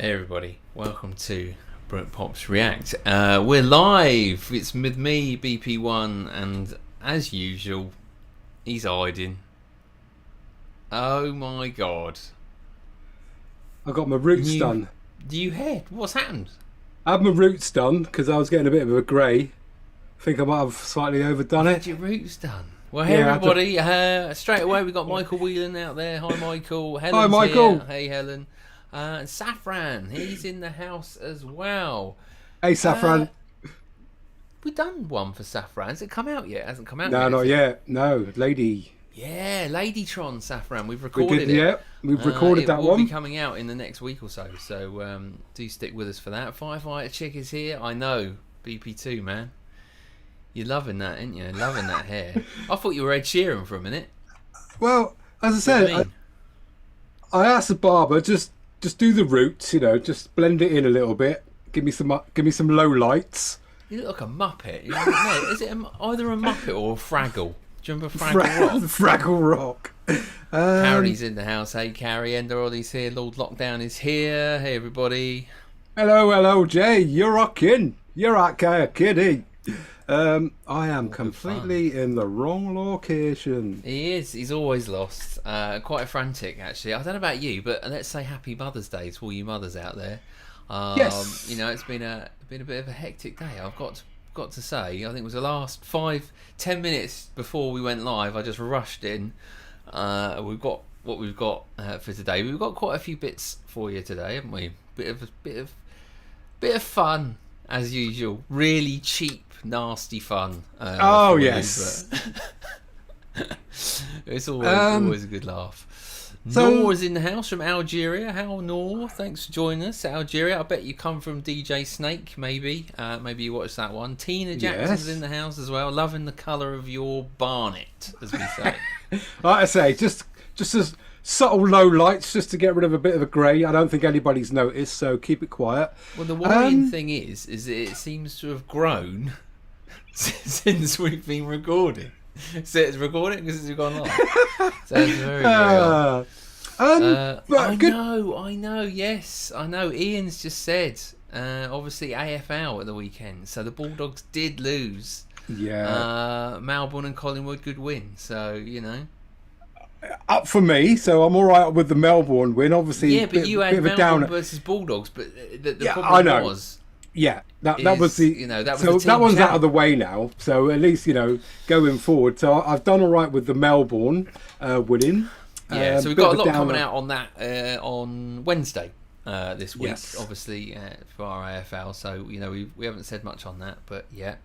Hey everybody, welcome to Britpops React. We're live. It's with me, BP1, and as usual, he's hiding. Oh my god! I got my roots done. You had? What's happened? I had my roots done because I was getting a bit of a grey. I think I might have slightly overdone it. Had your roots done? Well, hey everybody. Straight away, we got Michael Whelan out there. Hi, Michael. Helen's Hi, Michael. Here. Hey, Helen. And Saffron, he's in the house as well. Hey, Saffron. We've done one for Saffron. Has it come out yet? It hasn't come out No, yet. not yet. No, lady. Yeah, Ladytron Saffron. We've recorded it. Yeah, we've recorded that one. It will be coming out in the next week or so. So do stick with us for that. Firefighter Chick is here. I know. BP2, man. You're loving that, ain't you? Loving that hair. I thought you were Ed Sheeran for a minute. Well, as I said, I asked the barber just do the roots, you know, just blend it in a little bit. Give me some low lights. You look like a Muppet. No, is it either a Muppet or a Fraggle? Do you remember Fraggle Rock? Fraggle Rock. Kari's in the house. Hey, Kari. EnderOllie's here. Lord Lockdown is here. Hey, everybody. Hello, Jay. You're rocking. You're okay, kiddie. I am completely in the wrong location. He is. He's always lost. Quite frantic, actually. I don't know about you, but let's say Happy Mother's Day to all you mothers out there. Yes. You know, it's been a bit of a hectic day. I've got to say. I think it was the last 5-10 minutes before we went live. I just rushed in. We've got what we've got for today. We've got quite a few bits for you today, haven't we? Bit of fun as usual. Really cheap. Nasty fun. Oh yes, it's always a good laugh. Noor's in the house from Algeria. How Noor? Thanks for joining us, Algeria. I bet you come from DJ Snake, maybe. Maybe you watched that one. Tina Jackson's in the house as well. Loving the colour of your barnet, as we say. Like I say, just as subtle low lights, just to get rid of a bit of a grey. I don't think anybody's noticed, so keep it quiet. Well, the worrying thing is that it seems to have grown since we've been recording. So it's recording because it's gone live. Sounds very odd. I know. Yes, I know. Ian's just said, obviously AFL at the weekend, so the Bulldogs did lose. Yeah. Melbourne and Collingwood good win. So you know. Up for me, so I'm all right with the Melbourne win. Obviously, yeah, but you had Melbourne versus Bulldogs, but the problem was. Yeah, that was the that one's out of the way now. So at least going forward. So I've done all right with the Melbourne winning. Yeah, so we've got a lot coming out on that on Wednesday this week. Yes. Obviously for our AFL. So we haven't said much on that, but yeah,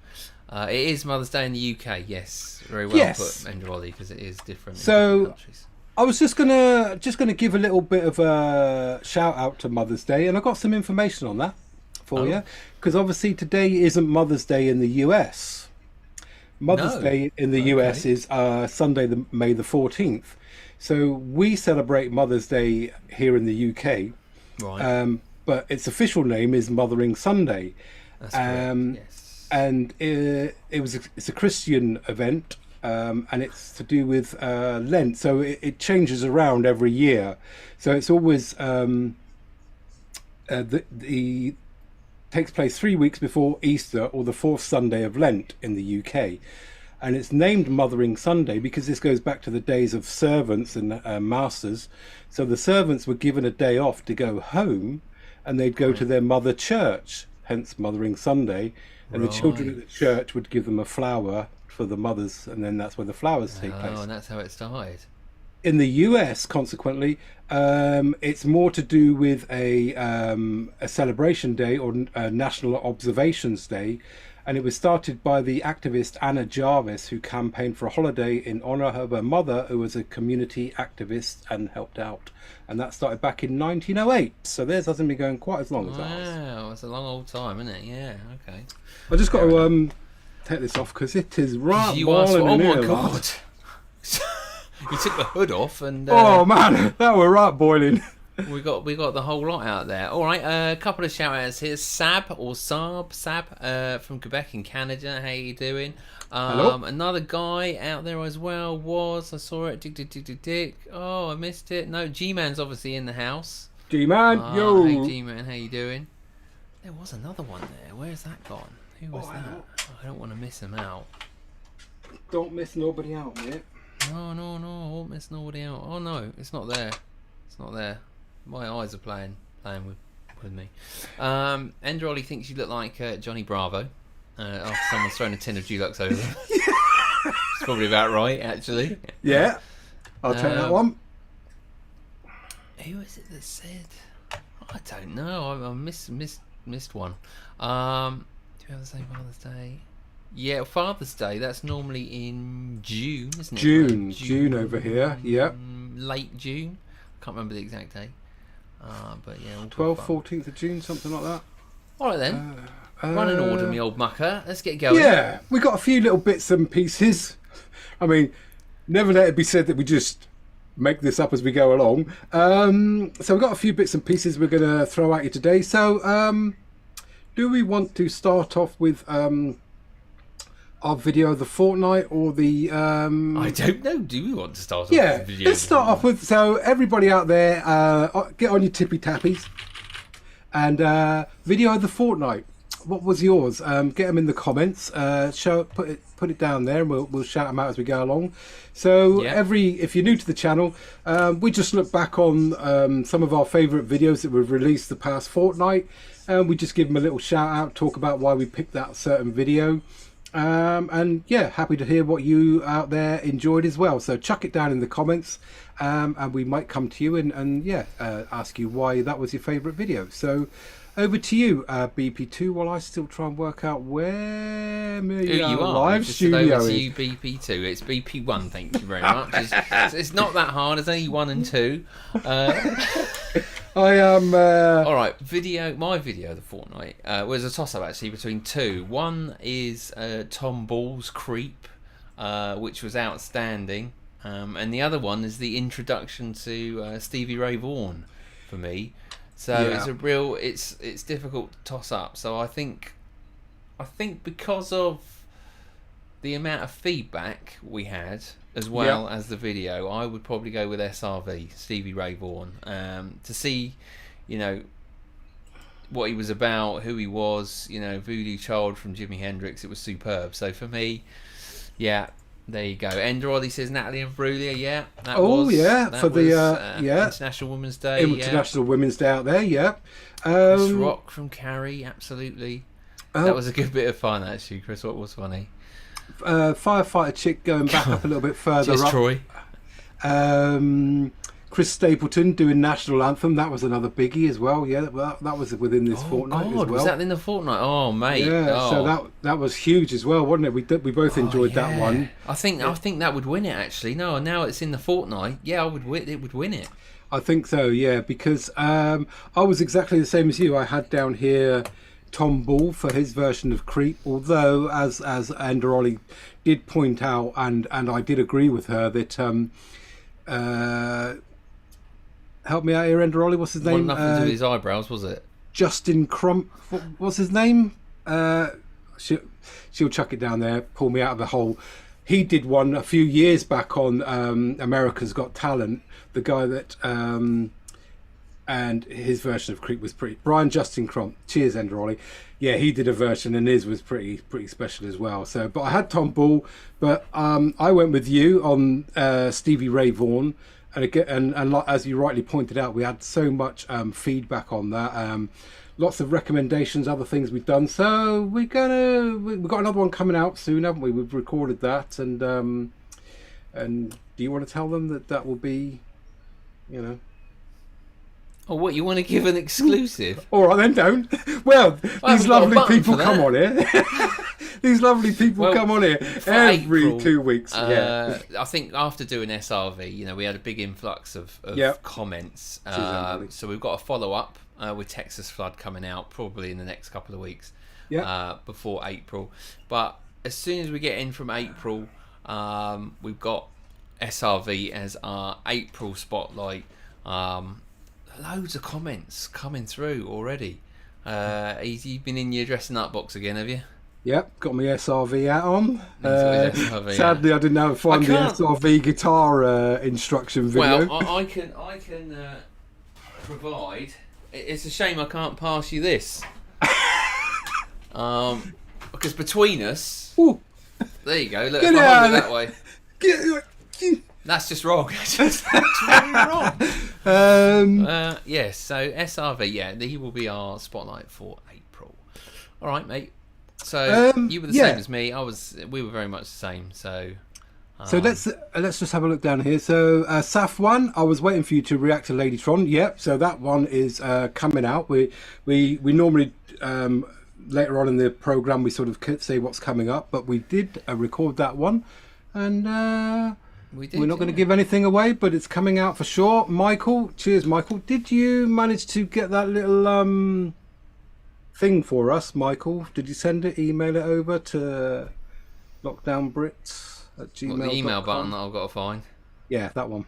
it is Mother's Day in the UK. Yes, very well put, EnderOllie, because it is different in different countries. I was just gonna give a little bit of a shout out to Mother's Day, and I got some information on that for you, because obviously today isn't Mother's Day in the US. Mother's Day in the US is Sunday, May the 14th. So we celebrate Mother's Day here in the UK, right? But its official name is Mothering Sunday. That's correct. Yes. And it's a Christian event, and it's to do with Lent. So it changes around every year. So it's always takes place 3 weeks before Easter or the fourth Sunday of Lent in the UK. And it's named Mothering Sunday because this goes back to the days of servants and masters. So the servants were given a day off to go home, and they'd go to their mother church, hence Mothering Sunday. And the children at the church would give them a flower for the mothers, and then that's where the flowers take place. Oh, and that's how it started. In the US, consequently, it's more to do with a celebration day or a National Observations Day, and it was started by the activist Anna Jarvis, who campaigned for a holiday in honour of her mother, who was a community activist and helped out. And that started back in 1908, so theirs hasn't been going quite as long as ours. Wow, it's a long old time, isn't it? Yeah, okay. I just got to take this off because it is right boiling in here. Oh my god! You took the hood off and oh man, that were right boiling. we got the whole lot out there. All right, a couple of shout outs here. Sab from Quebec in Canada. How you doing? Hello. Another guy out there as well I saw it. Dick. Oh, I missed it. No, G-Man's obviously in the house. G-Man, yo. Hey G-Man, how you doing? There was another one there. Where's that gone? Who was that? I don't want to miss him out. Don't miss nobody out, mate. No, I won't miss nobody out. Oh no, it's not there. It's not there. My eyes are playing with me. EnderOllie thinks you look like Johnny Bravo. After someone's thrown a tin of Dulux over them. It's probably about right, actually. Yeah, I'll take that one. Who is it that said? I don't know. I missed one. Do we have the same Father's Day? Yeah, Father's Day. That's normally in June, isn't it? June over here. Yeah. Late June. I can't remember the exact date. But yeah, 12th, 14th of June, something like that. All right then. Run an order, me old mucker. Let's get going. Yeah, we got a few little bits and pieces. I mean, never let it be said that we just make this up as we go along. So we've got a few bits and pieces we're going to throw at you today. So, do we want to start off with our video of the fortnight or the... I don't know. Do we want to start off with the video? Let's start off with... So, everybody out there, get on your tippy tappies. And video of the fortnight. What was yours? Get them in the comments. Put it down there, and we'll shout them out as we go along. So if you're new to the channel, we just look back on some of our favourite videos that we've released the past fortnight, and we just give them a little shout out, talk about why we picked that certain video, and yeah, happy to hear what you out there enjoyed as well. So chuck it down in the comments, and we might come to you and ask you why that was your favourite video. So. Over to you, BP2, while I still try and work out where you are. Live studio over to you, BP2. It's BP1, thank you very much. It's not that hard. It's only 1 and 2. I am... All right, my video of the fortnight was a toss-up, actually, between two. One is Tom Ball's Creep, which was outstanding. And the other one is the introduction to Stevie Ray Vaughan, for me. So it's a real, it's difficult to toss up. So I think because of the amount of feedback we had, as well as the video, I would probably go with SRV, Stevie Ray Vaughan, to see, what he was about, who he was, Voodoo Child from Jimi Hendrix. It was superb. So for me, there you go. EnderOllie says Natalie and Brulia. That was International Women's Day. International Women's Day out there. Chris Rock from Kari, absolutely. That was a good bit of fun, actually. Chris Rock was funny. Firefighter Chick going back up a little bit further Cheers, up. Troy. Chris Stapleton doing National Anthem. That was another biggie as well. Yeah, that was within this fortnight as well. Was that in the fortnight? Oh, mate. Yeah, so that was huge as well, wasn't it? We both enjoyed that one. I think that would win it, actually. No, now it's in the fortnight. Yeah, it would win it. I think so, yeah, because I was exactly the same as you. I had down here Tom Ball for his version of Creep, although as EnderOllie did point out, and I did agree with her that help me out here, EnderOllie, what's his name? Nothing to do with his eyebrows, was it? Justin Crump, what's his name? She'll chuck it down there, pull me out of the hole. He did one a few years back on America's Got Talent, the guy that and his version of Creep was pretty... Brian Justin Crump, cheers EnderOllie. Yeah, he did a version and his was pretty special as well. So, but I had Tom Ball, but I went with you on Stevie Ray Vaughan. And again, and as you rightly pointed out, we had so much feedback on that. Lots of recommendations, other things we've done. So we've got another one coming out soon, haven't we? We've recorded that, and do you want to tell them that will be, Oh, what, you want to give an exclusive? All right, then don't. Well, these lovely people come on here. These lovely people come on here every April, 2 weeks. I think after doing SRV, we had a big influx of comments. So we've got a follow-up with Texas Flood coming out probably in the next couple of weeks before April. But as soon as we get in from April, we've got SRV as our April spotlight. Loads of comments coming through already. You've been in your dressing up box again, have you? Yep, got my SRV hat on. Sadly, I didn't find the SRV guitar instruction video. Well, I can provide. It's a shame I can't pass you this. Because between us, Ooh. there you go. Look, Get if I out hold it of that way. That's just wrong. That's really wrong. Yes, so SRV, yeah, he will be our spotlight for April. All right, mate. So you were the same as me. We were very much the same. So let's just have a look down here. So Saf 1, I was waiting for you to react to Ladytron. Yep. So that one is coming out. We normally later on in the program we sort of say what's coming up, but we did record that one, and we're not going to give anything away, but it's coming out for sure. Michael, cheers, Michael. Did you manage to get that little thing for us, Michael? Did you send it, email it over to lockdownbrits@gmail.com? The email button that I've got to find. Yeah, that one.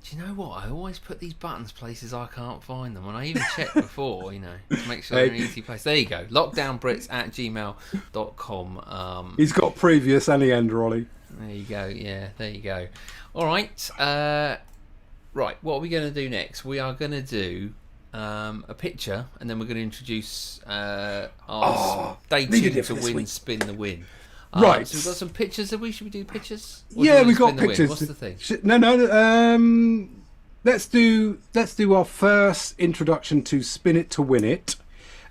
Do you know what? I always put these buttons places I can't find them, and I even checked before, to make sure they're in an easy place. There you go. lockdownbrits@gmail.com. He's got previous and the EnderOllie. There you go. Yeah, there you go. All right. Right. What are we going to do next? We are going to do a picture, and then we're going to introduce our Stay Tuned to Win, Spin the Win. Right. So we've got some pictures. Should we do pictures? Yeah, we've got pictures. What's the thing? No. Let's do our first introduction to Spin It to Win It.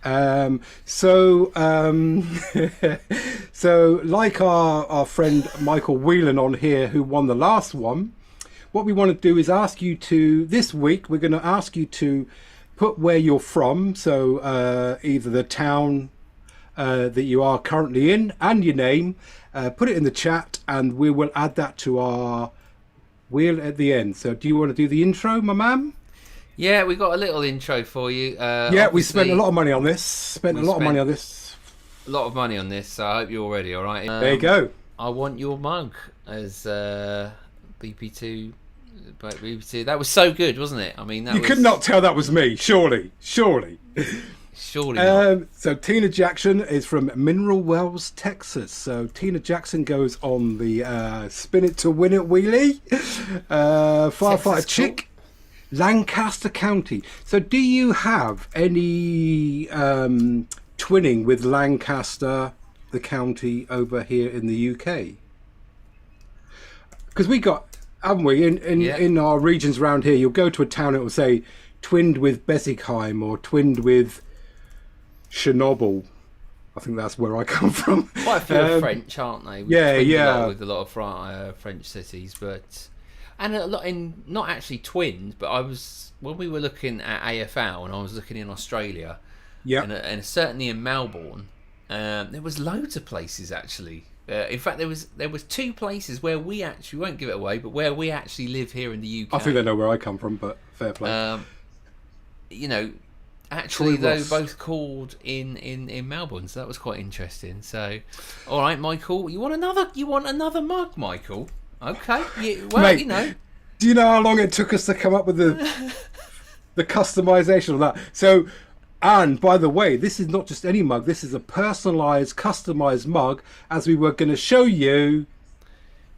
So like our friend Michael Whelan on here, who won the last one, what we want to do is ask you to, this week, we're going to ask you to put where you're from. So either the town that you are currently in and your name, put it in the chat, and we will add that to our wheel at the end. So do you want to do the intro, my man? Yeah, we got a little intro for you. We spent a lot of money on this. A lot of money on this, so I hope you're all ready. All right. There you go. I want your mug as BP2. That was so good, wasn't it? I mean, you could not tell that was me. Surely. Surely not. So Tina Jackson is from Mineral Wells, Texas. So Tina Jackson goes on the Spin It to Win It wheelie. Firefighter Chick. Lancaster County. So do you have any twinning with Lancaster, the county over here in the UK? Because we got, haven't we, in our regions around here, you'll go to a town, it will say twinned with Besigheim or twinned with Chernobyl. I think that's where I come from. Quite a few are French, aren't they? With a lot of French cities, but... And a lot in, not actually twinned, but when we were looking at AFL, and I was looking in Australia, and certainly in Melbourne, there was loads of places actually. In fact, there was two places where we actually, won't give it away, but where we actually live here in the UK. I think they know where I come from, but fair play. Actually, they were both called in Melbourne, so that was quite interesting. So, all right, Michael, you want another mug, Michael? Okay, Mate, do you know how long it took us to come up with the customization of that? So, and by the way, this is not just any mug. This is a personalised, customised mug, as we were going to show you.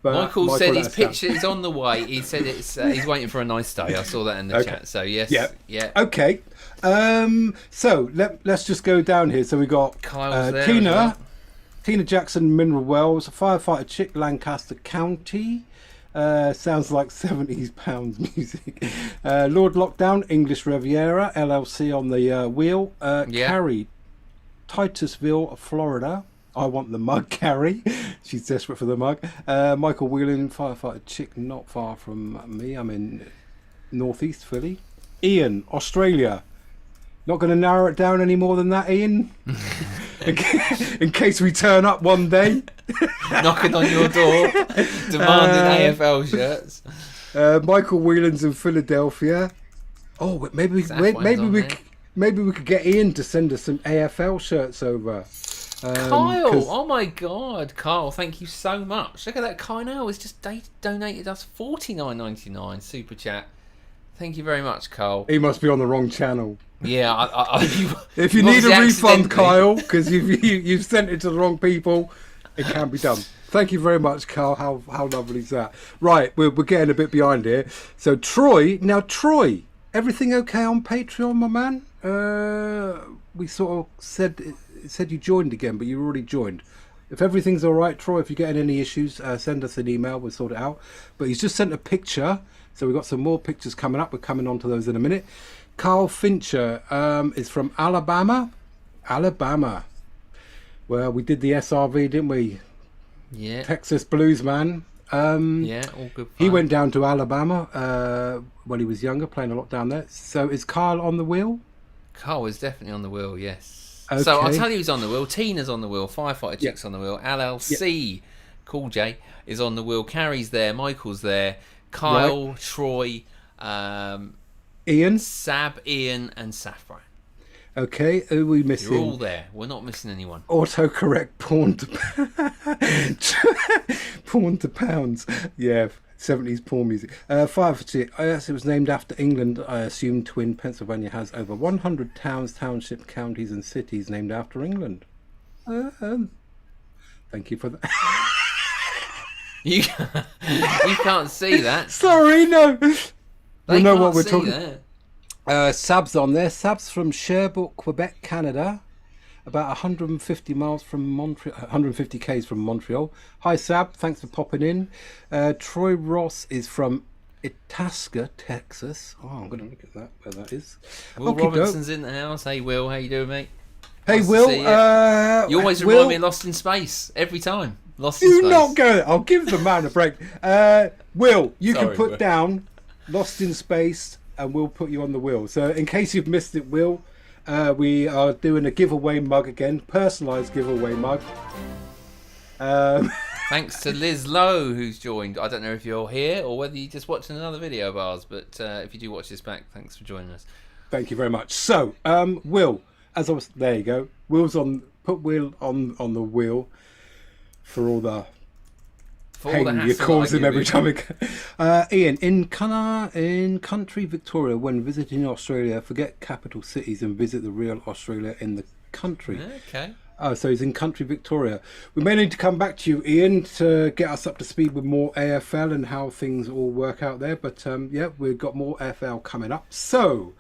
But Michael said his picture is on the way. He said he's waiting for a nice day. I saw that in the chat. So yes, yeah. Okay. So let's just go down here. So we got Kyle's there, Tina Jackson, Mineral Wells, Firefighter Chick, Lancaster County. Sounds like 70s pounds music. Lord Lockdown, English Riviera, LLC on the wheel. Kari, Titusville, Florida. I want the mug, Kari. She's desperate for the mug. Michael Whelan, Firefighter Chick, not far from me. I'm in northeast Philly. Ian, Australia. Not going to narrow it down any more than that, Ian. In case we turn up one day, knocking on your door, demanding AFL shirts. Michael Whelan's in Philadelphia. Oh, maybe we could get Ian to send us some AFL shirts over. Kyle, oh my God, Kyle! Thank you so much. Look at that. Kyle has just donated us $49.99 super chat. Thank you very much, Kyle. He must be on the wrong channel. Yeah, if you need a refund, Kyle, because you've sent it to the wrong people, it can be done. Thank you very much, Kyle. How lovely is that? Right, we're getting a bit behind here. So Troy, Everything okay on Patreon, my man? We sort of said you joined again, but you already joined. If everything's all right, Troy, if you're getting any issues, send us an email. We'll sort it out. But he's just sent a picture, so we've got some more pictures coming up. We're coming on to those in a minute. Carl Fincher is from Alabama. Alabama. Well, we did the SRV, didn't we? Yeah. Texas Blues Man. Yeah, all good fun. He went down to Alabama when he was younger, playing a lot down there. So is Kyle on the wheel? Carl is definitely on the wheel, yes. Okay. So I'll tell you who's on the wheel. Tina's on the wheel. Firefighter Chick's on the wheel. LLC, Cool J, is on the wheel. Carrie's there. Michael's there. Kyle, Troy, Ian, Sab, Ian, and Safran. Okay, who are we missing? You're all there. We're not missing anyone. Autocorrect porn to porn to pounds. Yeah, 70s porn music. Firefighter Chick. Yes, it was named after England. I assume Twin, Pennsylvania has over 100 towns, townships, counties, and cities named after England. Thank you for that. You can't see that. Sorry, no. They We know can't what we're see talking. that. Sab's on there. Sab's from Sherbrooke, Quebec, Canada. About 150 miles from Montreal, 150 k's from Montreal. Hi Sab, thanks for popping in. Troy Ross is from Itasca, Texas. Oh, I'm going to look at that, where that is. Will Robinson's in the house. Hey Will, how you doing, mate? Hey Nice to Will, see you. You always remind Will, me of Lost in Space every time. Lost in do Space. not go there. I'll give the man a break. Will, you Sorry, can put Will. down Lost in Space and we'll put you on the wheel. So in case you've missed it, Will, we are doing a giveaway mug again, personalised giveaway mug. Thanks to Liz Lowe who's joined. I don't know if you're here or whether you're just watching another video of ours, but if you do watch this back, thanks for joining us. Thank you very much. So, Will, as I was, there you go. Will's on. Put Will on the wheel for all the For all the pain you hassle cause I him give every you. time. Ian, in country Victoria, when visiting Australia, forget capital cities and visit the real Australia in the country. Okay. Oh, so he's in country Victoria. We may need to come back to you, Ian, to get us up to speed with more AFL and how things all work out there. But yeah, we've got more AFL coming up. So,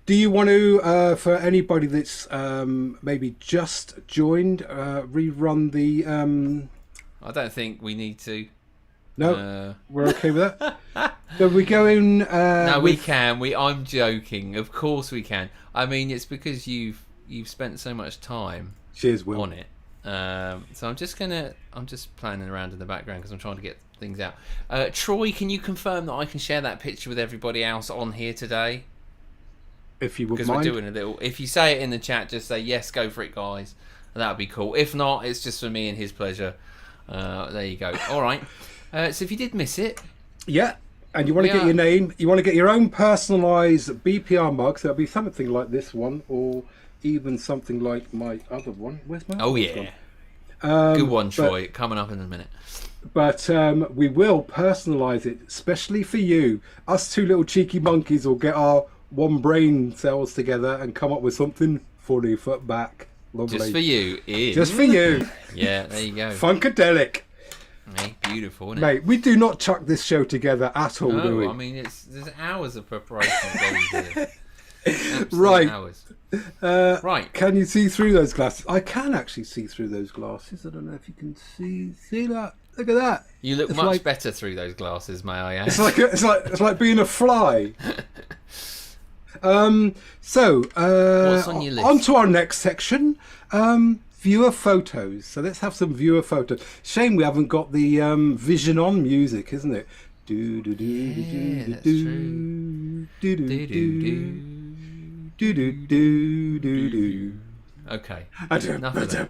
do you want to, for anybody that's maybe just joined, rerun the... I don't think we need to. No, we're okay with that. So we go in... No, we can. I'm joking. Of course we can. I mean, it's because you've spent so much time Cheers, Will. on it. So I'm just planning around in the background because I'm trying to get things out. Troy, can you confirm that I can share that picture with everybody else on here today? If you would Because mind. we're doing a little. If you say it in the chat, just say yes, go for it, guys. That would be cool. If not, it's just for me and his pleasure. There you go. All right. So if you did miss it, Yeah, and you want to get your name, you want to get your own personalised BPR mug, so it'll be something like this one, or even something like my other one. Where's my oh other yeah, one? good one, Troy. Coming up in a minute. But we will personalise it, especially for you. Us two little cheeky monkeys will get our one brain cells together and come up with something funny for back. Lovely. Just for you, Ian. Just for you. Yeah, there you go. Funkadelic. Hey, beautiful, isn't it? Mate, we do not chuck this show together at all, do we? No, I mean there's hours of preparation going here. Absolute Right. Hours. Right. Can you see through those glasses? I can actually see through those glasses. I don't know if you can see that. Look at that. You look It's much like- better through those glasses, may I add? It's like being a fly. So What's on your list? On to our next section. Viewer photos. So let's have some viewer photos. Shame we haven't got the Vision On music, isn't it? Do do do Yeah, do that's do true. do do do do do do do do. Okay. Enough of that.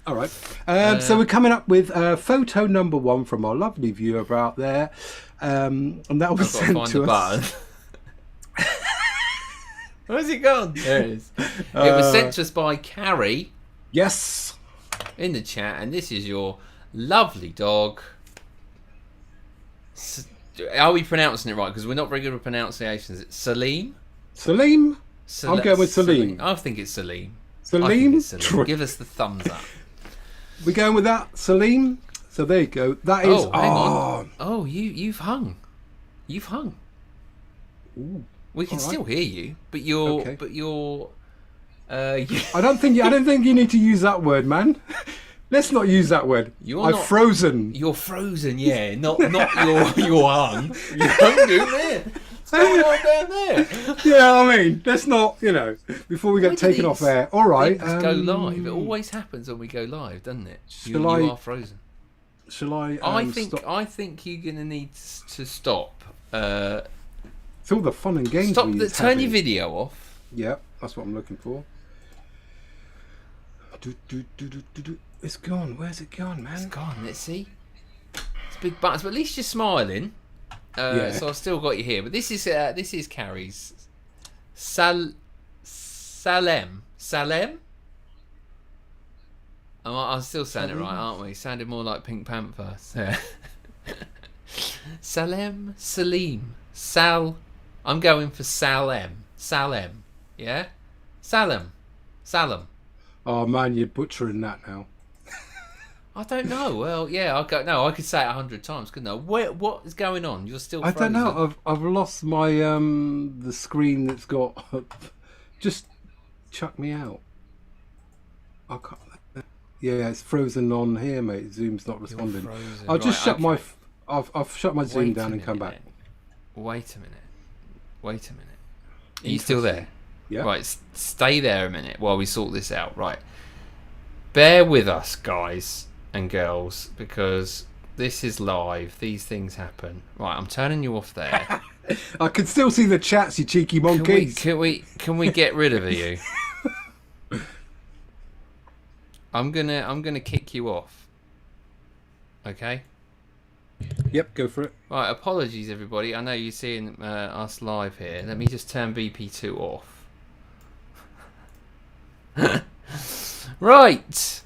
All right. So we're coming up with photo number 1 from our lovely viewer out there, and that will be I've got to sent find to the us. button. Where's it gone? There it is. It was sent to us by Kari Yes. in the chat, and this is your lovely dog. Are we pronouncing it right? Because we're not very good with pronunciations. It's Salim? Salim. I'm going with Salim. I think it's Salim. Salim? I think it's Salim. Troy. Give us the thumbs up. We're going with that, Salim. So there you go. That is. Oh, hang on. Oh, you've hung. You've hung. Ooh. We can All right. still hear you, but you're Okay. you, I don't think you need to use that word, man. Let's not use that word. I've frozen. You're frozen, yeah. Not you're hung. You hung down there. What's going on down there? Yeah, I mean, let's not, before we get taken off air. All right. Things go live. It always happens when we go live, doesn't it? You are frozen. Shall I? Stop? I think you're gonna need to stop. It's all the fun and games. Turn your video off. Yeah, that's what I'm looking for. It's gone. Where's it gone, man? It's gone. Let's see. It's big buttons, but at least you're smiling. So I've still got you here. But this is Kari's Salem. I'm still saying it right, aren't we? Sounded more like Pink Panther. Salim. Sal. I'm going for Salem. Yeah? Salem. Oh man, you're butchering that now. I don't know. Well, yeah, I could say it 100 times, couldn't I? What is going on? You're still frozen. I don't know. I've lost my the screen that's got just chuck me out. I can't. Yeah, it's frozen on here, mate. Zoom's not responding. I'll just shut my. I've shut my Zoom down and come back. Wait a minute. Are you still there? Yeah. Right, stay there a minute while we sort this out. Right. Bear with us, guys and girls, because this is live. These things happen. Right, I'm turning you off there. I can still see the chats, you cheeky monkeys. Can we get rid of you? I'm gonna kick you off. Okay. Yep, go for it. Right, apologies everybody. I know you're seeing us live here. Let me just turn BP2 off. Right.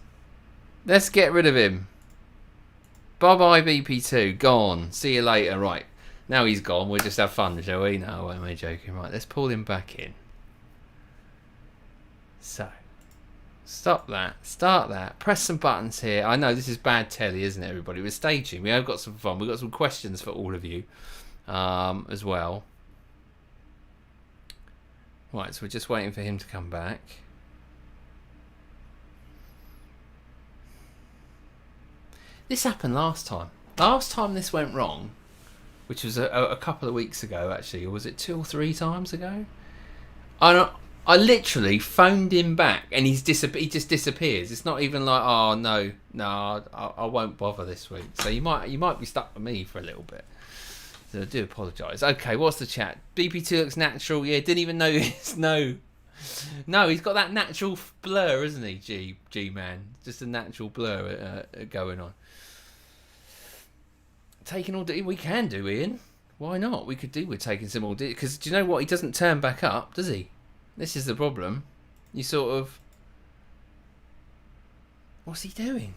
Let's get rid of him. Bye-bye BP2. Gone. See you later. Right. Now he's gone. We'll just have fun, shall we? No, am I joking? Right, let's pull him back in. So. Stop that. Start that. Press some buttons here. I know this is bad telly, isn't it, everybody? We're staging. We have got some fun. We've got some questions for all of you as well. Right, so we're just waiting for him to come back. This happened last time. Last time this went wrong, which was a couple of weeks ago, actually. Or was it 2 or 3 times ago? I literally phoned him back and he just disappears. It's not even like, oh no, I won't bother this week. So you might be stuck with me for a little bit. So I do apologise. Okay, what's the chat? BP2 looks natural. Yeah, didn't even notice. No, he's got that natural blur, isn't he? G man, just a natural blur going on. Taking all day, we can do, Ian. Why not? We could do with taking some all day, because do you know what? He doesn't turn back up, does he? This is the problem. You sort of... What's he doing?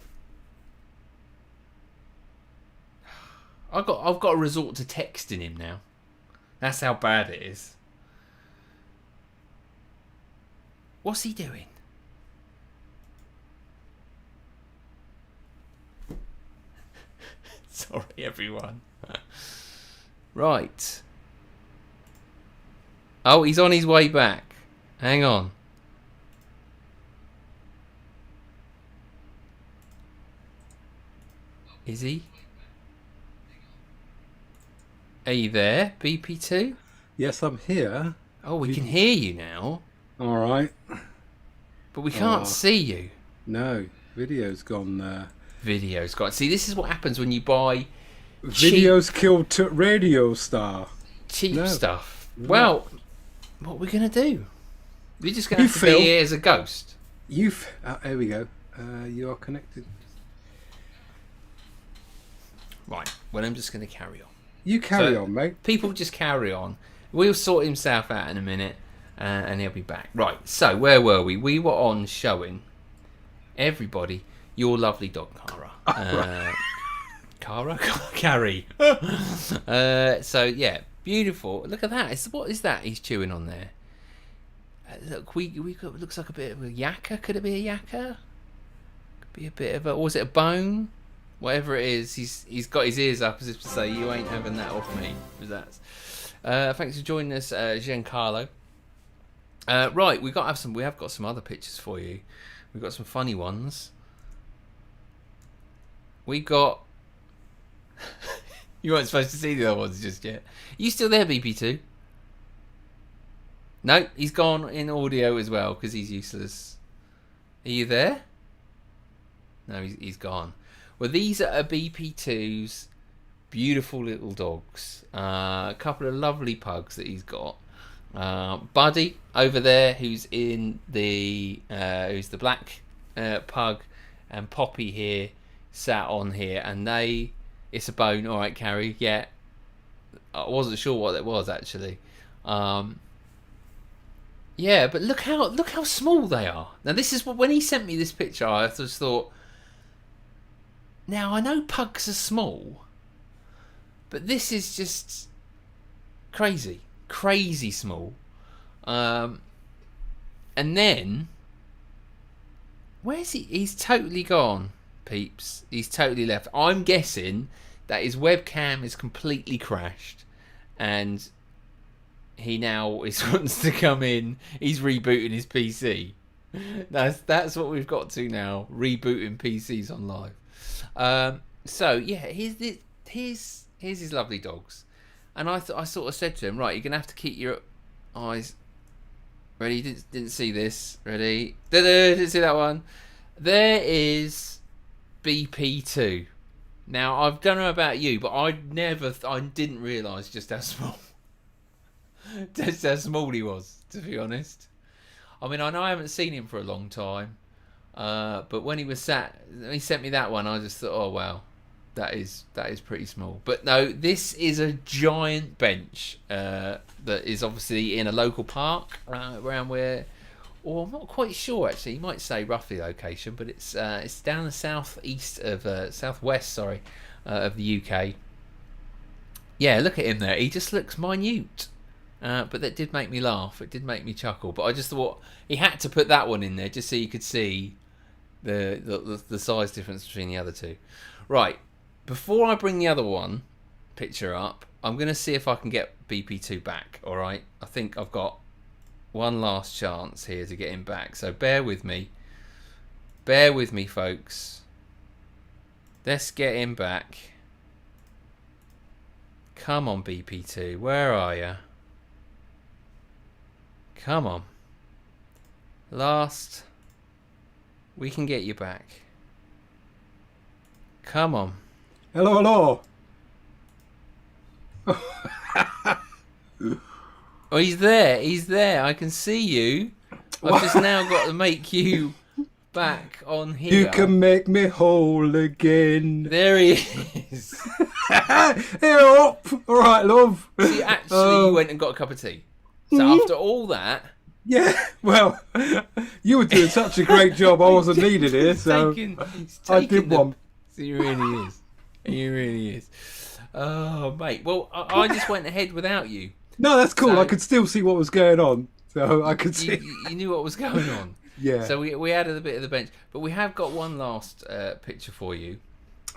I've got to resort to texting him now. That's how bad it is. What's he doing? Sorry, everyone. Right. Oh, he's on his way back. Hang on. Is he? Are you there, BP2? Yes, I'm here. Oh, we can hear you now. All right. But we can't see you. No, video's gone. Video's gone. See, this is what happens when you buy videos killed radio star. Cheap stuff. No. Well, what are we going to do? We're just going to have to be here as a ghost. Here we go. You are connected. Right. Well, I'm just going to carry on. You carry on, mate. People just carry on. We'll sort himself out in a minute, and he'll be back. Right. So, where were we? We were on showing everybody your lovely dog, Kara. Kari. So, yeah. Beautiful. Look at that. What is that he's chewing on there? Look, we got, looks like a bit of a yakka. Could it be a yakka? Could be a bit of a... Or was it a bone? Whatever it is, he's got his ears up as if to say, you ain't having that off me. That's Thanks for joining us, Giancarlo. Right, we have got some other pictures for you. We've got some funny ones. We got. You weren't supposed to see the other ones just yet. Are you still there, BP2? No, he's gone in audio as well because he's useless. Are you there? No, he's gone. Well, these are BP2's beautiful little dogs. A couple of lovely pugs that he's got. Buddy over there, who's the black pug, and Poppy here sat on here, and it's a bone. All right, Kari. Yeah, I wasn't sure what it was actually. Yeah, but look how small they are. Now this is when he sent me this picture, I just thought. Now I know pugs are small, but this is just crazy small. And then where's he? He's totally gone, peeps. He's totally left. I'm guessing that his webcam is completely crashed, and he now wants to come in. He's rebooting his PC. That's what we've got to now. Rebooting PCs on live. So yeah, here's his lovely dogs, and I sort of said to him, right, you're gonna have to keep your eyes ready. Didn't see this. Ready? Didn't see that one. There is BP2. Now I don't know about you, but I didn't realise just how small. Just how small he was, to be honest. I mean, I know I haven't seen him for a long time, but when he sent me that one, I just thought, oh wow, that is pretty small. But no, this is a giant bench that is obviously in a local park around where, or I'm not quite sure actually. You might say roughly location, but it's down the southwest of the UK. Yeah, look at him there. He just looks minute. But that did make me laugh. It did make me chuckle. But I just thought he had to put that one in there just so you could see the size difference between the other two. Right. Before I bring the other picture up, I'm going to see if I can get BP2 back. All right. I think I've got one last chance here to get him back. So bear with me. Bear with me, folks. Let's get him back. Come on, BP2. Where are you? Come on. Last. We can get you back. Come on. Hello. Oh, he's there. I can see you. I've just now got to make you back on here. You can make me whole again. There he is. Here up. All right, love. See, actually, you went and got a cup of tea. So after all that... Yeah, well, you were doing such a great job, I wasn't needed here, so I did one. He really is. He really is. Oh, mate. Well, I just went ahead without you. No, that's cool. So, I could still see what was going on. So I could see. You knew what was going on. Yeah. So we added a bit of the bench. But we have got one last picture for you.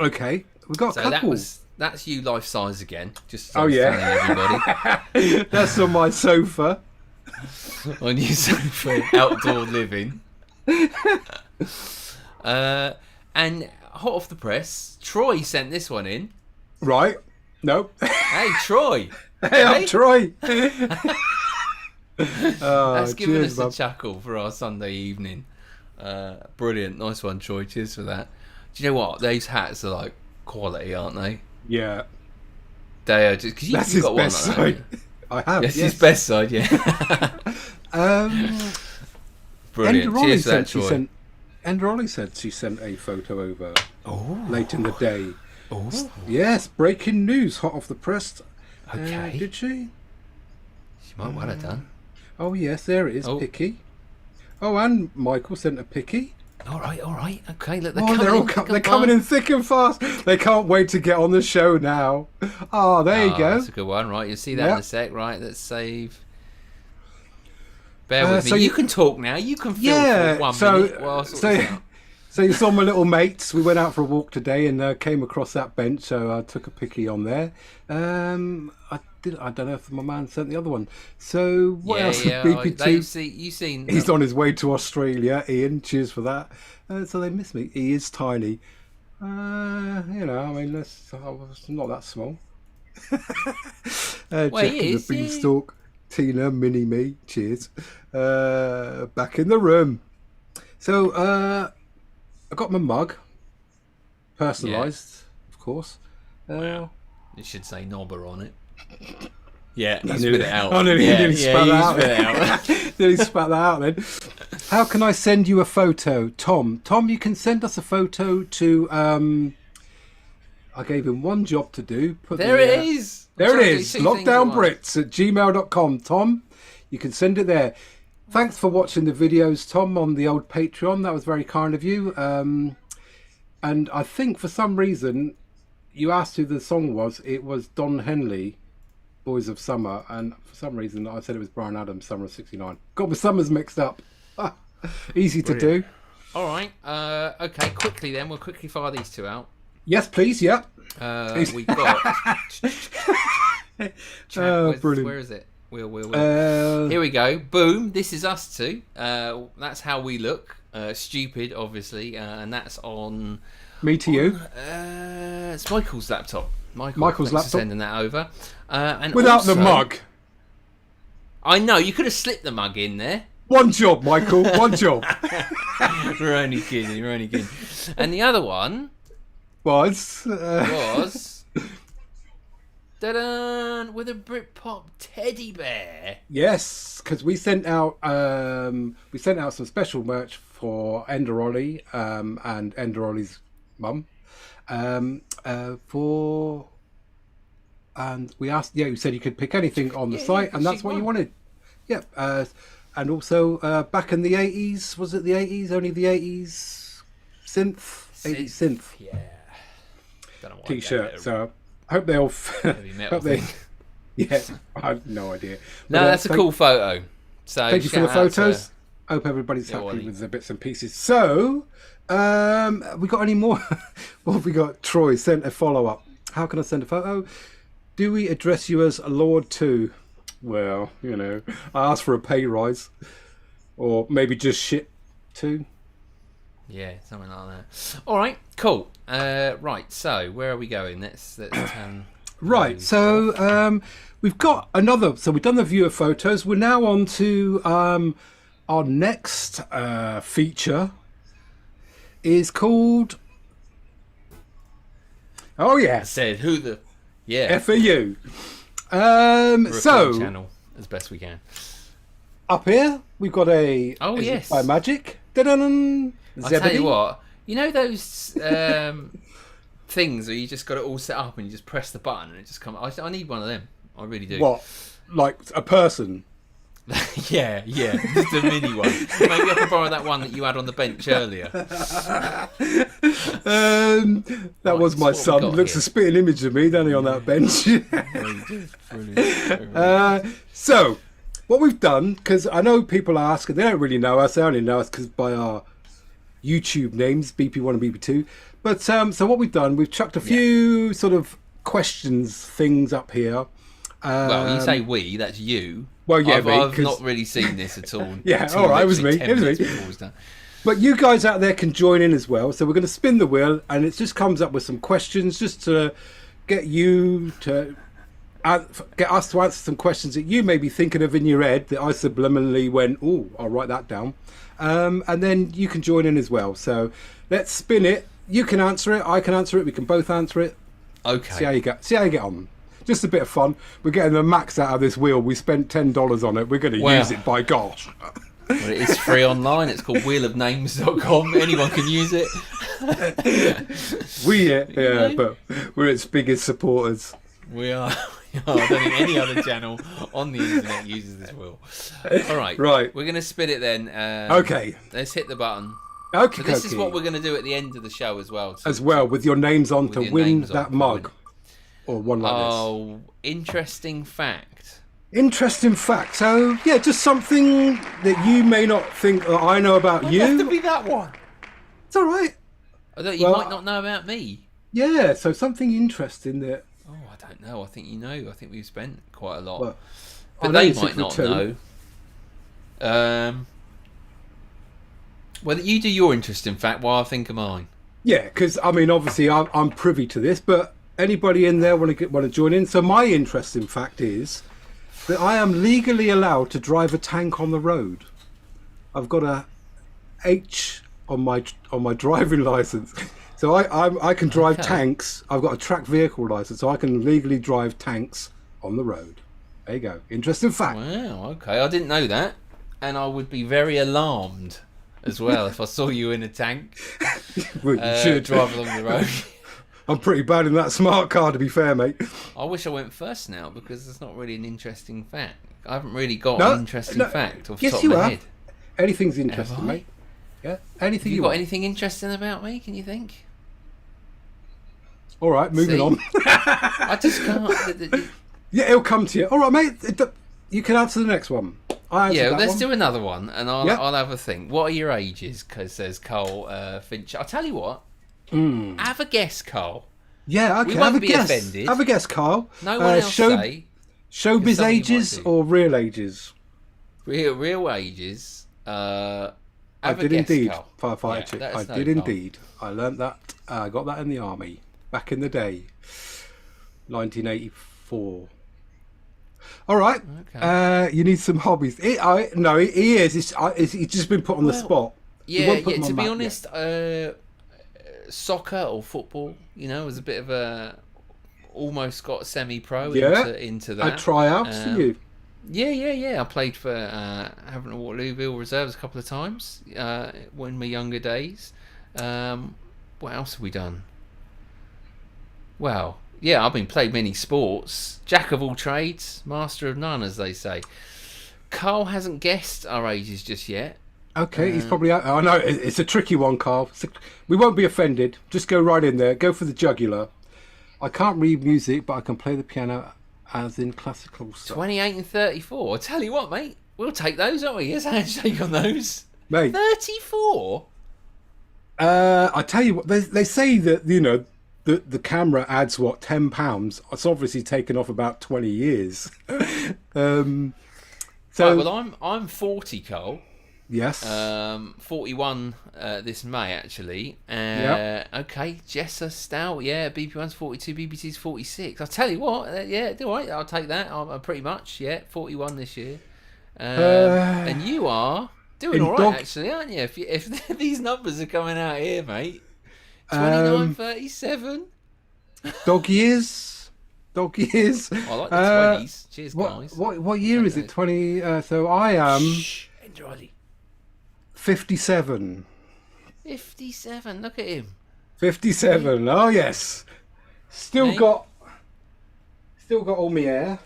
Okay. We've got a couple. That's you life size again. Just telling everybody. That's on my sofa. On your sofa, outdoor living. And hot off the press, Troy sent this one in. Right. Nope. Hey, Troy. Hey, I'm Troy. That's given us a chuckle for our Sunday evening. Brilliant. Nice one, Troy. Cheers for that. Do you know what? Those hats are like quality, aren't they? Yeah. They are just... That's his got best one like side. I have. Yes, his best side, yeah. Brilliant. Cheers for that, Troy. EnderOllie said she sent a photo over late in the day. Oh. Yes, breaking news, hot off the press. Okay. Did she? She might well have done. Oh, yes, there it is, Picky. Oh, and Michael sent a Picky. All right. Okay, look, they're coming in thick and fast. They can't wait to get on the show now. Oh, there you go. That's a good one, right? You'll see that in a sec, right? Let's save. Bear with me. You can talk now. You can film for 1 minute. So you saw my little mates. We went out for a walk today and came across that bench, so I took a Picky on there. I I don't know if my man sent the other one. So what else? Yeah. BP2. You've seen. He's on his way to Australia. Ian, cheers for that. So they miss me. He is tiny. You know, I mean, I'm not that small. Well, Jack he and is, the Beanstalk, Tina, Mini Me, cheers. Back in the room. So I got my mug, personalised, of course. Wow. It should say Knobber on it. Yeah, you I spit it out. I nearly spat that spit it out. Nearly spat that out then. How can I send you a photo, Tom? Tom, you can send us a photo to. I gave him one job to do. There it is. There it is. Lockdownbrits@gmail.com. Tom, you can send it there. Thanks for watching the videos, Tom, on the old Patreon. That was very kind of you. And I think for some reason, you asked who the song was. It was Don Henley, Boys of Summer. And for some reason, I said it was Bryan Adams, Summer of '69. Got my summers mixed up. Easy to do. All right. Okay, quickly then. We'll quickly fire these two out. Yes, please. Yeah. We've got... Brilliant. Where is it? Here we go. Boom. This is us two. That's how we look. Stupid, obviously. And that's on... Me to you. It's Michael's laptop. Michael's laptop. For sending that over. And without also, the mug. I know. You could have slipped the mug in there. One job, Michael. One job. We're only kidding. And the other one... was ta-da, with a Britpop teddy bear. Yes, because we sent out some special merch for EnderOllie and EnderOllie's mum and we asked. Yeah, you said you could pick anything on the site, and that's what you wanted. Yep, and also back in the 80s, was it the 80s? Only the 80s synth 80s synth. Yeah. Don't know why T-shirt. So I hope they all. Yeah, I had no idea. No, but, that's a cool photo. So thank you for the photos. Hope everybody's happy with the bits and pieces. So, we got any more? What have we got? Troy sent a follow-up. How can I send a photo? Do we address you as Lord 2? Well, you know, I asked for a pay rise, or maybe just shit 2. Yeah, something like that. All right, cool. Right, so where are we going? Let's right, so we've got another. So we've done the viewer photos. We're now on to our next feature. Is called. Oh yeah, I said who the FAU. So channel as best we can. Up here we've got a yes by magic. Da-da-dun. I'll tell you what, you know those things where you just got it all set up and you just press the button and it just comes. I need one of them. I really do. What? Like a person? yeah, just a mini one. Maybe I could borrow that one that you had on the bench earlier. That was my son. He looks a spitting image of me, doesn't he, on that bench? Brilliant. So, what we've done, because I know people ask, and they don't really know us, they only know us because by our YouTube names, BP1 and BP2. But so what we've done, we've chucked a few sort of questions, things up here. Well, you say we, that's you. Well, yeah, I've not really seen this at all. Yeah, all right, it was me. But you guys out there can join in as well. So we're going to spin the wheel, and it just comes up with some questions just to get you to get us to answer some questions that you may be thinking of in your head that I subliminally went, oh, I'll write that down. And then you can join in as well. So let's spin it. You can answer it. I can answer it. We can both answer it. Okay. See how you get on. Just a bit of fun. We're getting the max out of this wheel. We spent $10 on it. We're going to use it, by gosh. Well, it is free online. It's called wheelofnames.com. Anyone can use it. But we're its biggest supporters. We are. I don't think any other channel on the internet uses this wheel. All right. Right. We're going to spin it then. Okay. Let's hit the button. Okay. So this is what we're going to do at the end of the show as well. With your names on to win that mug. Or one like this. Oh, interesting fact. Interesting fact. So, yeah, just something that you may not think that I know about you. It has to be that one. It's all right. You might not know about me. Yeah, so something interesting that... Oh, I don't know. I think you know. I think we've spent quite a lot. Well, but they might not know. Well, you do your interesting fact while I think of mine. Yeah, because I mean, obviously, I'm privy to this, but anybody in there want to join in? So my interesting fact is that I am legally allowed to drive a tank on the road. I've got a H on my driving license, so I can drive tanks. I've got a track vehicle license, so I can legally drive tanks on the road. There you go. Interesting fact. Wow. Okay, I didn't know that, and I would be very alarmed as well if I saw you in a tank. Well, you should drive along the road. I'm pretty bad in that smart car, to be fair, mate. I wish I went first now because it's not really an interesting fact. I haven't really got an interesting fact off the top of my head. Anything's interesting, mate. Yeah, anything you got anything interesting about me? Can you think? All right, moving on. I just can't. Yeah, it'll come to you. All right, mate. You can answer the next one. Let's do another one, and I'll have a think. What are your ages? Because says Cole Finch. I'll tell you what. Have a guess, Cole. Yeah, okay. We won't be offended. Have a guess, Carl. No one else say. Showbiz ages or real ages? Real ages. I did indeed, Carl. Firefighter Chick. I did indeed. I learnt that. I got that in the army back in the day, 1984. All right. Okay. You need some hobbies. He is. He's just been put on the spot. Yeah. To be honest, soccer or football, was a bit of a almost got semi-pro into that. I tryouts for you. Yeah. I played for Havant Waterlooville Reserves a couple of times in my younger days. What else have we done? Well, yeah, I've been played many sports. Jack of all trades, master of none, as they say. Carl hasn't guessed our ages just yet. Okay, he's probably out. I know it's a tricky one, Carl. We won't be offended. Just go right in there. Go for the jugular. I can't read music, but I can play the piano as in classical stuff. 28 and 34. I tell you what, mate, we'll take those, aren't we? Here's a handshake on those. Mate, 34. I tell you what, they say that the camera adds £10. It's obviously taken off about 20 years. I'm 40, Cole. Yes. 41 this May actually. Okay, Jessa Stout. Yeah, BP1's 42, BBT's 46. I'll tell you what. All right. I'll take that. I'm pretty much 41 this year. And you are doing all right actually, aren't you? If these numbers are coming out here, mate. 29, 37. Dog years. I like the 20s. Cheers, guys. What year is it? 20. So I am. EnderOllie. 57. 57. Look at him. 57. Oh yes. Still got all my hair.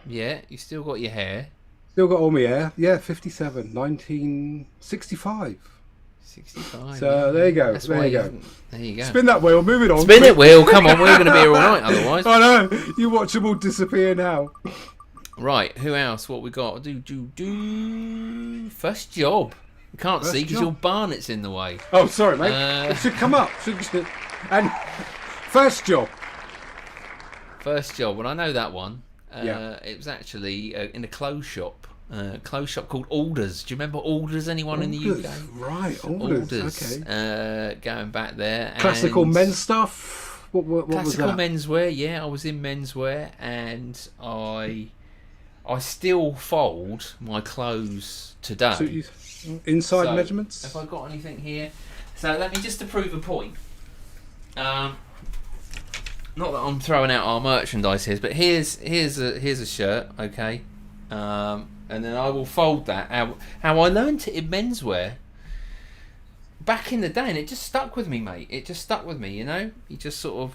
Yeah, you still got your hair. Still got all my hair. Yeah, 57. 1965. 65. So there you go. There you go. Spin that wheel. Moving on. Spin it, wheel. Come on, we're going to be here all night otherwise. I know. You watch them all disappear now. Right. Who else? What we got? Do. First job. You can't see because your barnet's in the way. Oh, sorry, mate. It should come up. And first job. First job. Well, I know that one. It was actually in a clothes shop. Clothes shop called Alders. Do you remember Alders? Anyone in the UK? Right, Alders. Okay. Going back there. Classical men's stuff. What was that? Classical menswear. Yeah, I was in menswear, and I still fold my clothes today. So inside measurements. Have I got anything here? So let me just to prove a point. Not that I'm throwing out our merchandise here, but here's a shirt, okay. And then I will fold that. How I learned it in menswear back in the day, and it just stuck with me, mate. It just stuck with me, You just sort of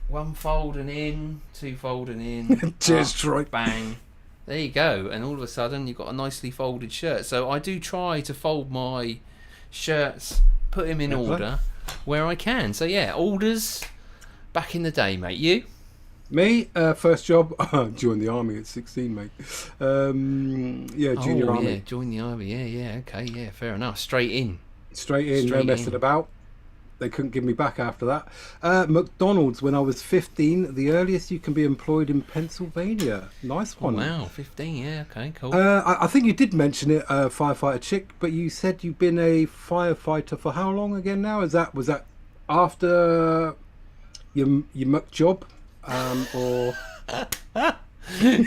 one folding in, two folding in. Cheers, Troy. Bang. There you go. And all of a sudden, you've got a nicely folded shirt. So I do try to fold my shirts, put them in order where I can. So yeah, Alders back in the day, mate. You? Me, first job, joined the army at 16, mate. Junior army. Yeah, joined the army. Yeah, okay, yeah, fair enough. Straight in, no messing about. they couldn't give me back after that. McDonald's, when I was 15, the earliest you can be employed in Pennsylvania. Nice one. Oh, wow, 15, yeah, okay, cool. I think you did mention it, Firefighter Chick, but you said you've been a firefighter for how long again now? Was that after your muck job? Or...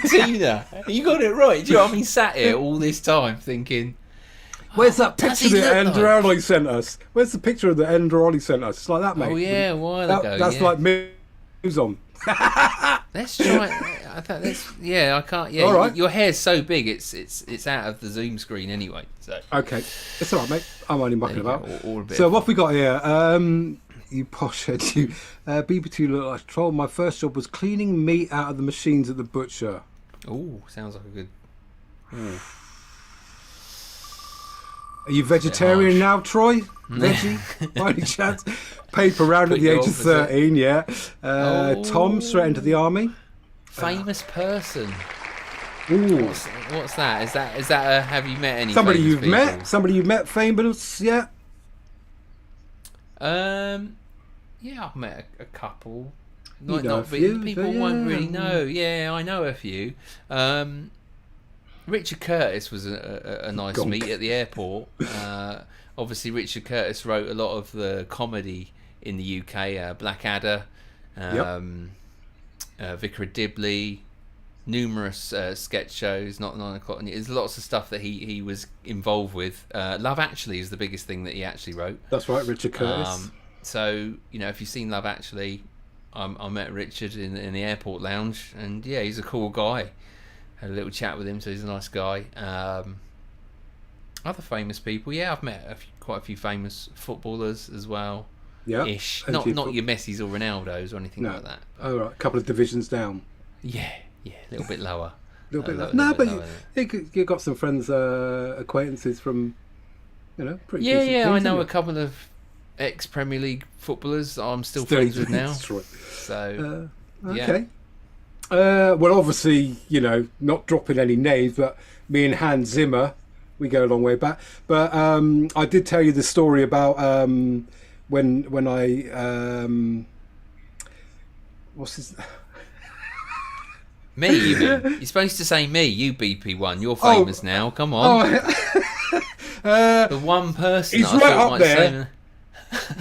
Tina, you got it right. Do you know what I mean? Sat here all this time thinking... Where's that picture that EnderOllie sent us? Where's the picture of the EnderOllie sent us? It's like that, mate. Oh yeah, a while ago. That's like moves on. Let's try. I thought that's I can't. Yeah, all right. Your hair's so big, it's out of the Zoom screen anyway. So okay, it's all right, mate. I'm only mucking about. All a bit so what have we got here? You poshhead, you. BB2 look like a troll. My first job was cleaning meat out of the machines at the butcher. Oh, sounds like a good. Ooh. Are you vegetarian now, Troy? Veggie? By any chance? Paper round at the age of 13, yeah. Tom, straight into the army. Famous person. Ooh. What's that? Is that a, have you met any somebody famous you've people? met? Somebody you've met famous, yeah? Yeah, I've met a couple. Few, people won't really know. Yeah, I know a few. Richard Curtis was a nice meet at the airport. Obviously, Richard Curtis wrote a lot of the comedy in the UK, Blackadder, Vicar of Dibley, numerous sketch shows, Not 9 O'Clock. And there's lots of stuff that he was involved with. Love Actually is the biggest thing that he actually wrote. That's right, Richard Curtis. So, if you've seen Love Actually, I met Richard in the airport lounge, and yeah, he's a cool guy. Had a little chat with him, so he's a nice guy. Other famous people, yeah, I've met quite a few famous footballers as well. Yeah, ish. Not your Messis or Ronaldos or anything like that. Oh, right, a couple of divisions down. Yeah, a little bit lower. You got some friends, acquaintances from, pretty. Yeah, I know a couple of ex-Premier League footballers I'm still friends with now. That's right. So, okay. Well, obviously, not dropping any names, but me and Hans Zimmer, we go a long way back. But I did tell you the story about when I what's his me? You mean? You're supposed to say me. You BP1. You're famous now. Come on. The one person he's that right I thought up might there. say.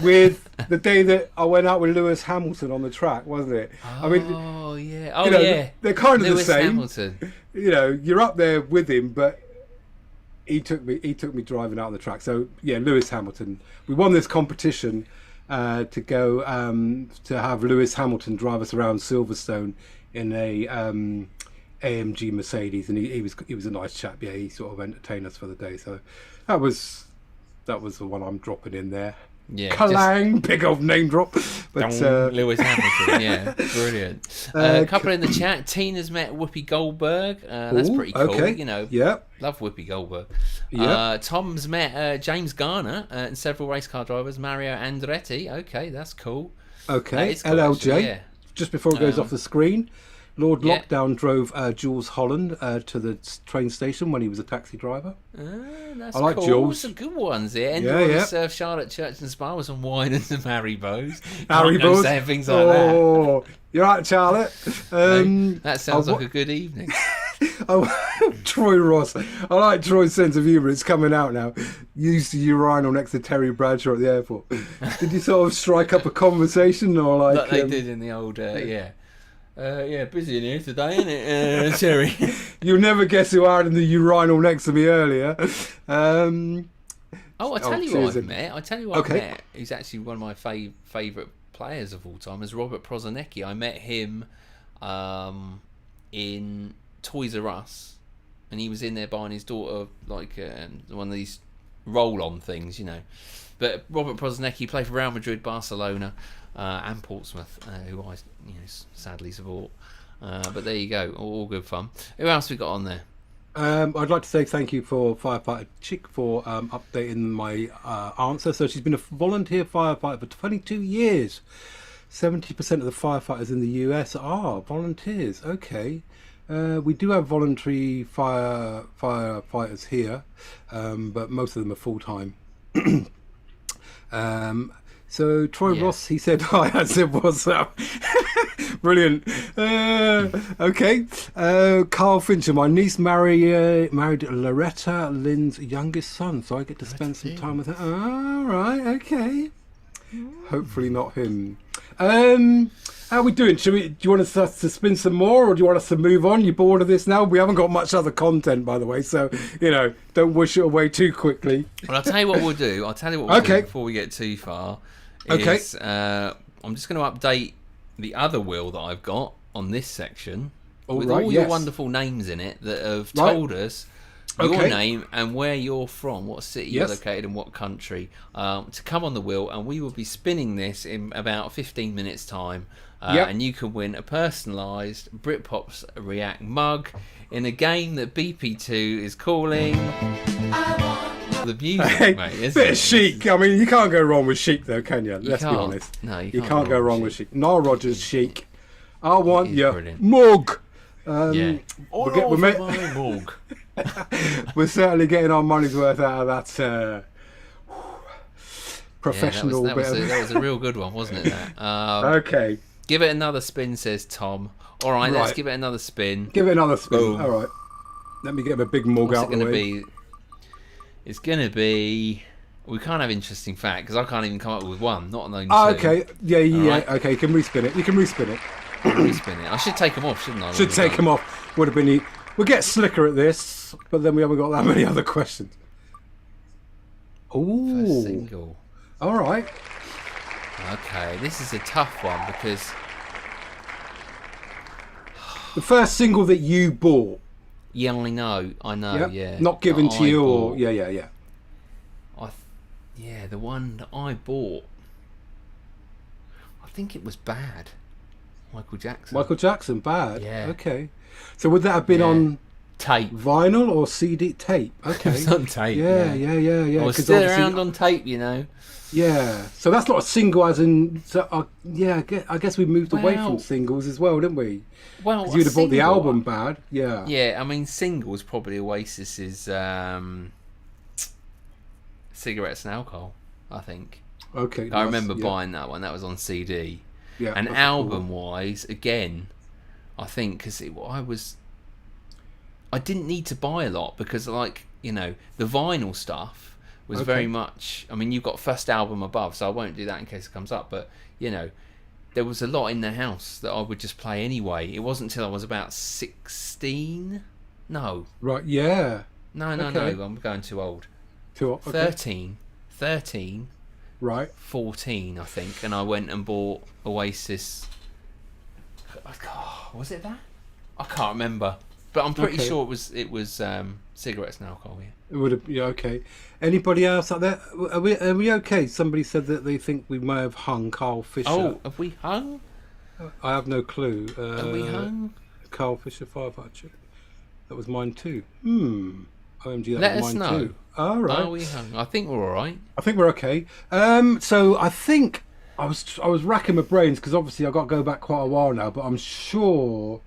With the day that I went out with Lewis Hamilton on the track, wasn't it? Yeah. They're kind of Lewis the same. Hamilton. You're up there with him, but he took me driving out on the track. So yeah, Lewis Hamilton. We won this competition to go to have Lewis Hamilton drive us around Silverstone in a AMG Mercedes, and he was a nice chap. Yeah, he sort of entertained us for the day. So that was the one I'm dropping in there. Yeah, Clang, big old name drop. But Lewis Hamilton, yeah, brilliant. A couple in the chat. Tina's met Whoopi Goldberg. That's pretty cool. Okay. Yeah, love Whoopi Goldberg. Yeah. Tom's met James Garner and several race car drivers. Mario Andretti. Okay, that's cool. Okay, cool, LLJ. actually, yeah. Just before it goes off the screen, Lord Lockdown drove Jules Holland to the train station when he was a taxi driver. That's I like cool. Jules. Some good ones here. EnderOllie served Charlotte Church and Spa with some wine and some Haribos. Haribos. Saying things like that. You're right, Charlotte. That sounds like a good evening. Troy Ross. I like Troy's sense of humour. It's coming out now. Used the urinal next to Terry Bradshaw at the airport. Did you sort of strike up a conversation or like they did in the old busy in here today, isn't it, Terry? You'll never guess who I had in the urinal next to me earlier. I tell you what I've met. I tell you what I've met. He's actually one of my favourite players of all time. Is Robert Prozanecki. I met him in Toys R Us, and he was in there buying his daughter like one of these roll-on things, But Robert Prozanecki played for Real Madrid, Barcelona, and Portsmouth, who I sadly support. But there you go, all good fun. Who else we got on there? I'd like to say thank you for Firefighter Chick for updating my answer. So she's been a volunteer firefighter for 22 years. 70% of the firefighters in the US are volunteers. Okay. We do have voluntary firefighters here, but most of them are full-time. So Troy Yeah. Ross, he said hi. I said, what's up? Brilliant. Okay. Carl Fincher, my niece married Loretta, Lynn's youngest son, so I get to spend some time with her. All right, okay. Hopefully not him. How are we doing? Do you want us to spin some more, or do you want us to move on? You bored of this now? We haven't got much other content, by the way, so don't wish it away too quickly. Well, I'll tell you what we'll do. Do before we get too far. Okay. I'm just going to update the other wheel that I've got on this section with right, all your wonderful names in it that have told us your name and where you're from, what city you're located in, what country, to come on the wheel, and we will be spinning this in about 15 minutes time. And you can win a personalised Britpop's React mug in a game that BP2 is calling the music, mate. Bit of chic. I mean, you can't go wrong with chic, though, can you? Let's be honest. No, you can't go wrong with chic. Nile Rodgers chic. I want your brilliant. Mug. Mug. We're certainly getting our money's worth out of that professional that bit. That was a real good one, wasn't it? That? Okay. Give it another spin, says Tom. All right, let's give it another spin. Give it another spin. Boom. All right. Let me get a big mug out of the way. It's going to be... We can't have interesting fact, because I can't even come up with one, not alone two. Okay. Yeah. Right. Okay, you can respin it. You can respin it. Respin it. I should take them off, shouldn't I? Should take them off. Would have been neat. We'll get slicker at this, but then we haven't got that many other questions. Ooh. First single. All right. Okay, this is a tough one because... The first single that you bought. Yeah, I know, yeah. Not given that to I you bought. or... Yeah. Yeah, the one that I bought, I think it was Bad. Michael Jackson, Bad. Yeah. Okay. So would that have been on tape, vinyl or CD tape? Okay. It was on tape. Yeah. I was still around on tape, you know. Yeah. So that's not a single, as in. So I guess we moved away from singles as well, didn't we? Well, because you'd have bought the album Bad. Yeah. Yeah. I mean, singles probably Oasis's Cigarettes and Alcohol. I think. Okay. I remember buying that one. That was on CD. Yeah. And album-wise, again, I think because I didn't need to buy a lot because, like, you know, the vinyl stuff was very much. I mean, you've got first album above, so I won't do that in case it comes up. But you know, there was a lot in the house that I would just play anyway. It wasn't until I was about 16. No. Right. Yeah. No. I'm going too old. Too old. Okay. 13. Right. 14, I think, and I went and bought Oasis. Was it that? I can't remember, but I'm pretty sure it was Cigarettes and Alcohol. Yeah. It would have. Yeah. Okay. Anybody else out there? Are we okay? Somebody said that they think we may have hung Carl Fisher. Oh, have we hung? I have no clue. Have we hung? Carl Fisher, Firefighter Chick. That was mine too. OMG, that was mine too. All right. Are we hung? I think we're all right. I think we're okay. So I think I was racking my brains because obviously I got to go back quite a while now, but I'm sure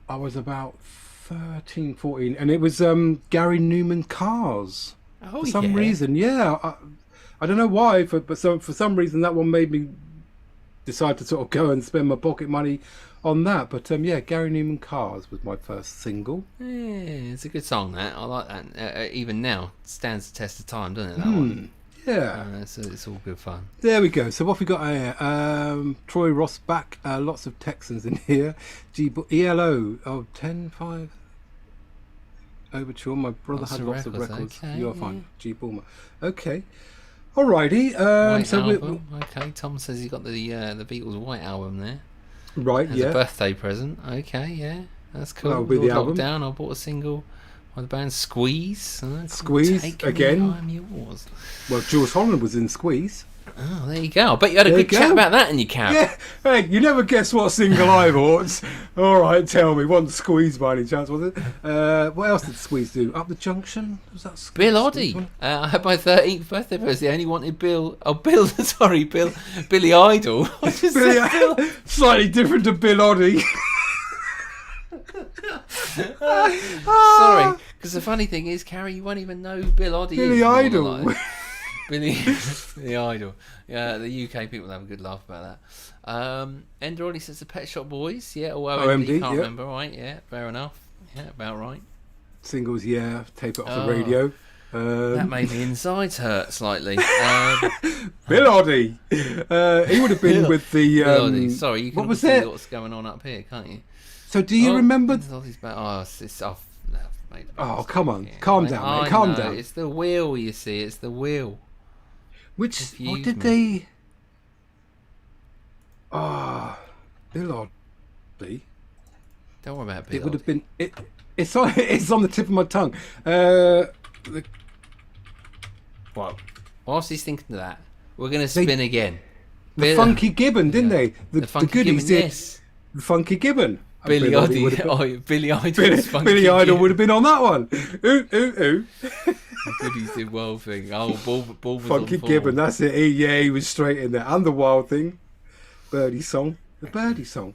I was about 13, 14, and it was Gary Newman Cars. Oh, for some reason, yeah. I don't know why, but for some reason that one made me decide to sort of go and spend my pocket money on that. But yeah, Gary Newman Cars was my first single. Yeah, it's a good song. That I like that. Even now, it stands the test of time, doesn't it? That one. Yeah. So it's all good fun. There we go. So what have we got here? Troy Ross back. Lots of Texans in here. ELO. 10-5. Overture. My brother had lots of records. Okay, You're fine. G Boomer. Okay. Alrighty. White album. Okay. Tom says he's got the Beatles White album there. Right. As a birthday present. Okay. Yeah. That's cool. That'll be the album. Down. I bought a single by the band Squeeze. Squeeze again. I'm yours. Well, George Holland was in Squeeze. Oh, there you go. I bet you had a good chat about that in your cab. Yeah. Hey, you never guess what single I bought. All right, tell me. Wasn't Squeeze by any chance, was it? What else did Squeeze do? Up the Junction? Was that Squeeze? Bill Oddie. I had my 13th birthday present. I only wanted Bill. Oh, Bill. Sorry, Bill. Billy Idol. I just said Bill. Slightly different to Bill Oddie. Sorry, because the funny thing is, Kari, you won't even know Bill Oddie. Billy Idol. Billy Idol. Yeah, the UK people have a good laugh about that. EnderOllie says the Pet Shop Boys. Yeah, or OMD, can't yeah. remember. Right, yeah, fair enough. Yeah, about right. Singles, yeah. Tape it off the radio. That made the insides hurt slightly. Bill Oddie. He would have been with the... Sorry, you can what see what's going on up here, can't you? So do you remember... Oh, come on. Calm down, mate. Calm down. It's the wheel, you see. It's the wheel. What did they... Bill Oddie. Don't worry about Bill. It would have been... It's on the tip of my tongue. What? Whilst he's thinking of that, we're going to spin again. The Funky Gibbon, didn't they? The Funky goodies Gibbon, did. Yes. The Funky Gibbon. Billy Idol. Billy Idol would have been on that one. Ooh, ooh, ooh. The goodies did wild thing. Oh, Ball was Funky on Gibbon, that's it. He was straight in there. And the wild thing. Birdie song. The Birdie song.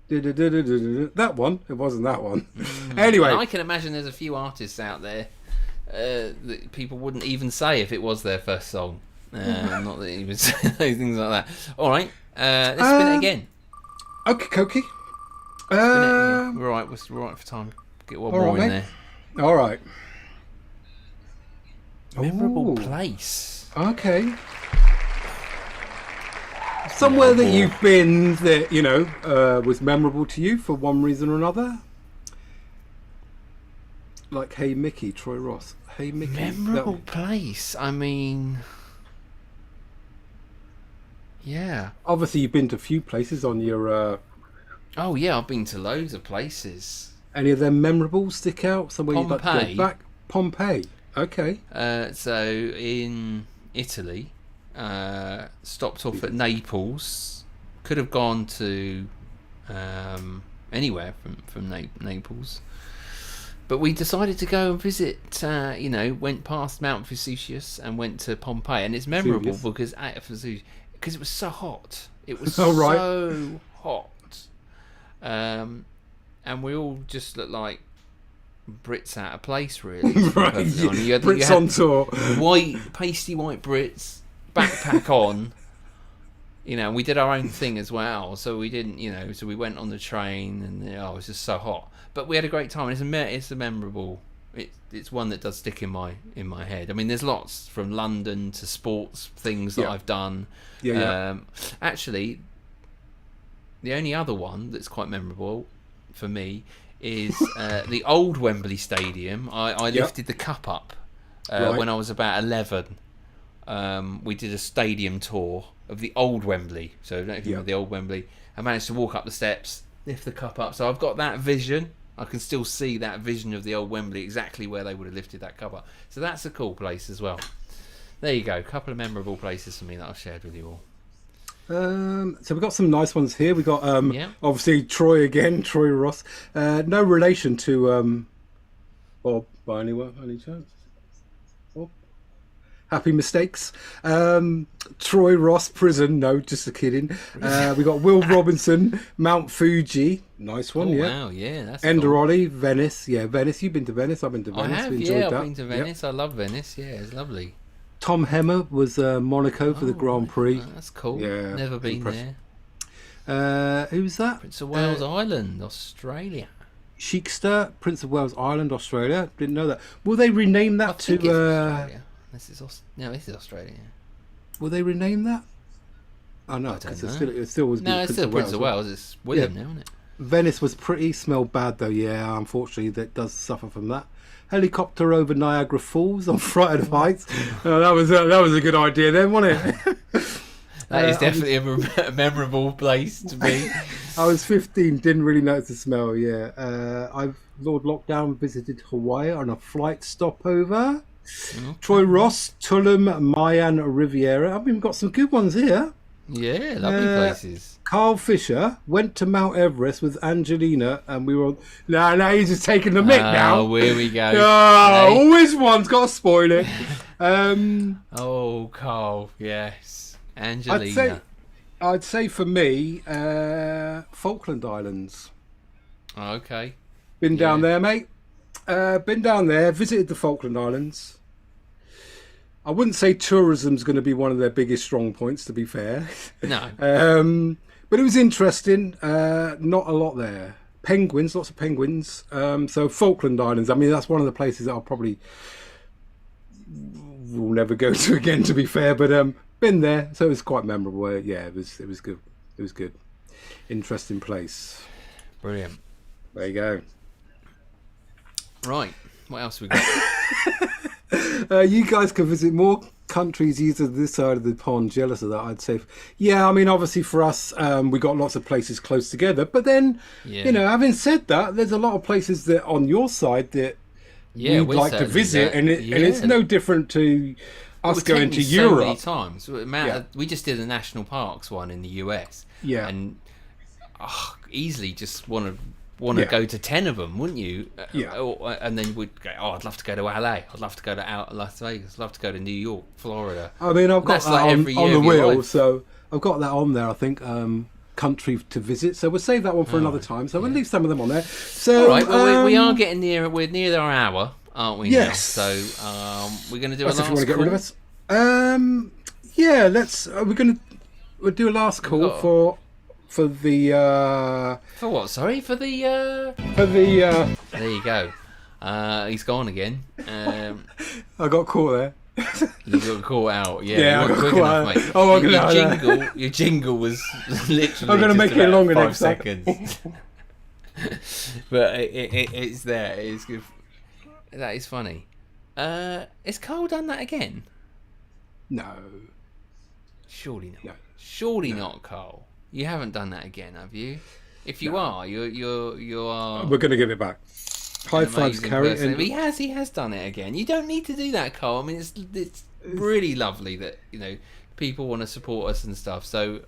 That one. It wasn't that one. Anyway. And I can imagine there's a few artists out there that people wouldn't even say if it was their first song. Not that he would say things like that. All right. Let's spin it again. Okay. We're right. We're right for time. Get one more in there. All right. Memorable place. Okay. Somewhere that you've been that was memorable to you for one reason or another. Like Hey Mickey, Troy Ross. Hey Mickey. Memorable place. I mean, yeah. Obviously, you've been to a few places on your. Oh yeah, I've been to loads of places. Any of them memorable stick out? Somewhere you'd like to go back? Pompeii. Okay. So in Italy, stopped off at Naples. Could have gone to anywhere from Naples. But we decided to go and visit, went past Mount Vesuvius and went to Pompeii. And it's memorable because it was so hot. It was so hot. And we all just looked like Brits out of place, really. Right. Brits on tour. Pasty white Brits, backpack on. And we did our own thing as well. So we didn't, so we went on the train and it was just so hot. But we had a great time. And it's a memorable. It's one that does stick in my head. I mean, there's lots from London to sports things that I've done. Actually, the only other one that's quite memorable for me is the old Wembley Stadium. I lifted the cup up when I was about 11. We did a stadium tour of the old Wembley. So I don't know if you remember the old Wembley. I managed to walk up the steps, lift the cup up. So I've got that vision. I can still see that vision of the old Wembley, exactly where they would have lifted that cup up. So that's a cool place as well. There you go. A couple of memorable places for me that I've shared with you all. So we've got some nice ones here. We've got obviously Troy again, Troy Ross. No relation to Bob by any chance? Bob? Happy mistakes. Troy Ross, prison. No, just a kidding. We got Will Robinson, Mount Fuji. Nice one, Wow, yeah, that's EnderOllie, cool. Venice. Yeah, Venice. You've been to Venice. I've been to Venice. I have, I've been to Venice. I love Venice. Yeah, it's lovely. Tom Hemmer was Monaco for the Grand Prix. That's cool. Yeah, never been there. Who was that? Prince of Wales Island, Australia. Cheekster, Prince of Wales Island, Australia. Didn't know that. Will they rename that to? Australia. This is Australia. Will they rename that? Oh no, because it still was. No, it's still Prince of Wales. It's William now, isn't it? Venice was pretty. Smelled bad though. Yeah, unfortunately, that does suffer from that. Helicopter over Niagara Falls on Fright of Heights. That was a good idea then, wasn't it? That is definitely a memorable place to be. I was 15, didn't really notice the smell. Yeah, Lord Lockdown visited Hawaii on a flight stopover. Okay. Troy Ross, Tulum, Mayan Riviera. I mean, we've got some good ones here. Yeah, lovely places. Carl Fisher went to Mount Everest with Angelina, and we were on. No, he's just taking the mic now. Oh, here we go. Always one's got to spoil it. Carl, yes. Angelina. I'd say for me, Falkland Islands. Okay. Been down there, mate. Been down there, visited the Falkland Islands. I wouldn't say tourism's going to be one of their biggest strong points, to be fair. No. But it was interesting. Not a lot there. Penguins, lots of penguins. So Falkland Islands. I mean, that's one of the places that I'll probably will never go to again, to be fair. But been there, so it was quite memorable. Yeah, it was good. It was good. Interesting place. Brilliant. There you go. Right. What else we got? You guys can visit more countries either this side of the pond. Jealous of that, I'd say. Yeah, I mean, obviously for us, we got lots of places close together. But then, you know, having said that, there's a lot of places that on your side that we'd like to visit, and it's no different to us going to Europe. So many times. We just did a national parks one in the US. Yeah, and easily just want to go to 10 of them, wouldn't you? And then we'd go, I'd love to go to LA, I'd love to go to out Las Vegas, I'd love to go to New York, Florida. I mean, I've got that like on the wheel, so I've got that on there, I think, country to visit, so we'll save that one for another time, so we'll leave some of them on there. So all right, well, we are getting near, we're near our hour, aren't we? Yes. Now? So we're going to do a last if you want to get call. rid of us. We'll do a last call for the for what? Sorry, for the there you go. He's gone again. I got caught there. You got caught out. Yeah, Yeah, you weren't quick enough, mate. Oh, your jingle was literally. I'm going to make it longer 5 next time. seconds. But it's there. It's good. That is funny. Has Carl done that again? No. Surely not. No. Surely not, Carl. You haven't done that again, have you? If you are, you are. We're going to give it back. High fives, Kari. And he has done it again. You don't need to do that, Carl. I mean, it's really lovely that people want to support us and stuff. So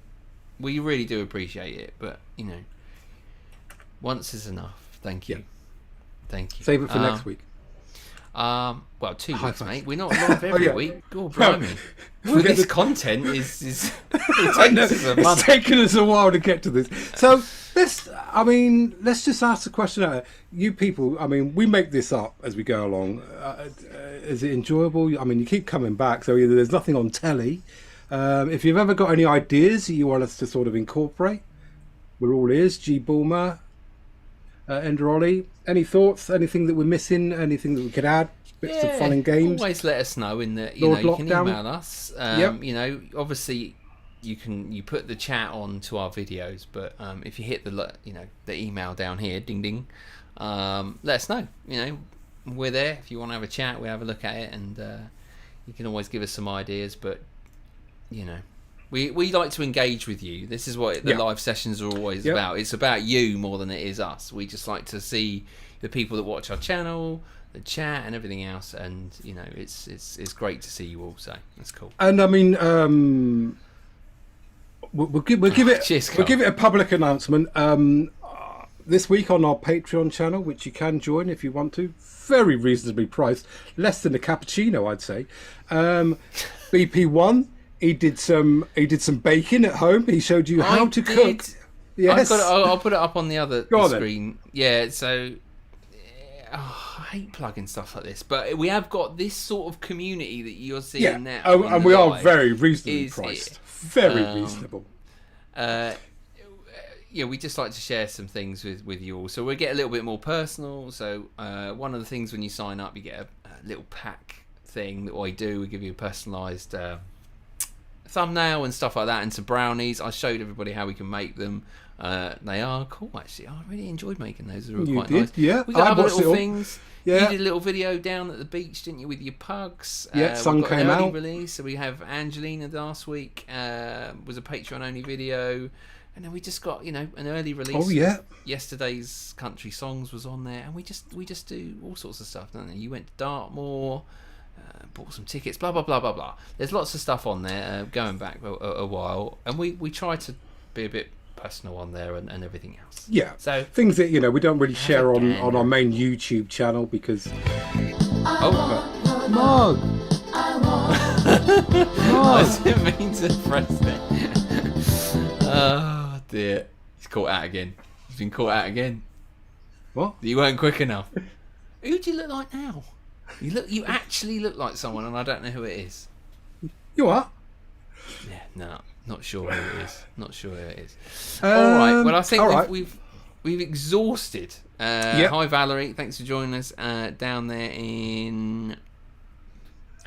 we really do appreciate it. But once is enough. Thank you. Yeah. Thank you. Save it for next week. Well, 2 High weeks, fives. mate. We're not live every week. God, blimey. We'll This get content is I know, it's taken us a while to get to this. So let's just ask the question out. You people, I mean, we make this up as we go along. Is it enjoyable? I mean, you keep coming back, so either there's nothing on telly. If you've ever got any ideas that you want us to sort of incorporate, we're all ears. G. Bulmer, EnderOllie. Any thoughts? Anything that we're missing? Anything that we could add? Bits of fun and games. Always let us know in the Lord you can Lockdown. email us. Obviously you put the chat on to our videos, but if you hit the email down here, ding ding, let us know. We're there. If you want to have a chat, we have a look at it, and you can always give us some ideas. But we like to engage with you. This is what the live sessions are always about. It's about you more than it is us. We just like to see the people that watch our channel, the chat and everything else, and it's great to see you all, so that's cool. And I mean, we'll give it a public announcement this week on our Patreon channel, which you can join if you want to. Very reasonably priced, less than a cappuccino, I'd say. BP1, he did some baking at home. He showed you how to cook. Yes, I'll put it up on the other screen. Yeah, so. I hate plugging stuff like this, but we have got this sort of community that you're seeing now. And we are very reasonably priced. Very reasonable. We just like to share some things with you all. So we get a little bit more personal. So one of the things when you sign up, you get a little pack thing that I do. We give you a personalised thumbnail and stuff like that, and some brownies. I showed everybody how we can make them. They are cool, actually. I really enjoyed making those. They were quite nice. Yeah, we got other little things. Yeah. You did a little video down at the beach, didn't you, with your pugs? Yeah, sun got came an early out. release. So we have Angelina last week. Was a Patreon only video, and then we just got an early release. Oh yeah. Yesterday's country songs was on there, and we just do all sorts of stuff, don't they? You went to Dartmoor. Bought some tickets, blah blah blah blah blah. There's lots of stuff on there going back a while, and we try to be a bit personal on there and everything else. Yeah, so things that we don't really share on our main YouTube channel because Mog. I didn't mean to press it. Oh dear, he's caught out again. He's been caught out again. What? You weren't quick enough. Who do you look like now? You actually look like someone, and I don't know who it is. You are? Yeah, no, not sure who it is. Not sure who it is. All right. Well, I think we've exhausted. Hi, Valerie. Thanks for joining us down there in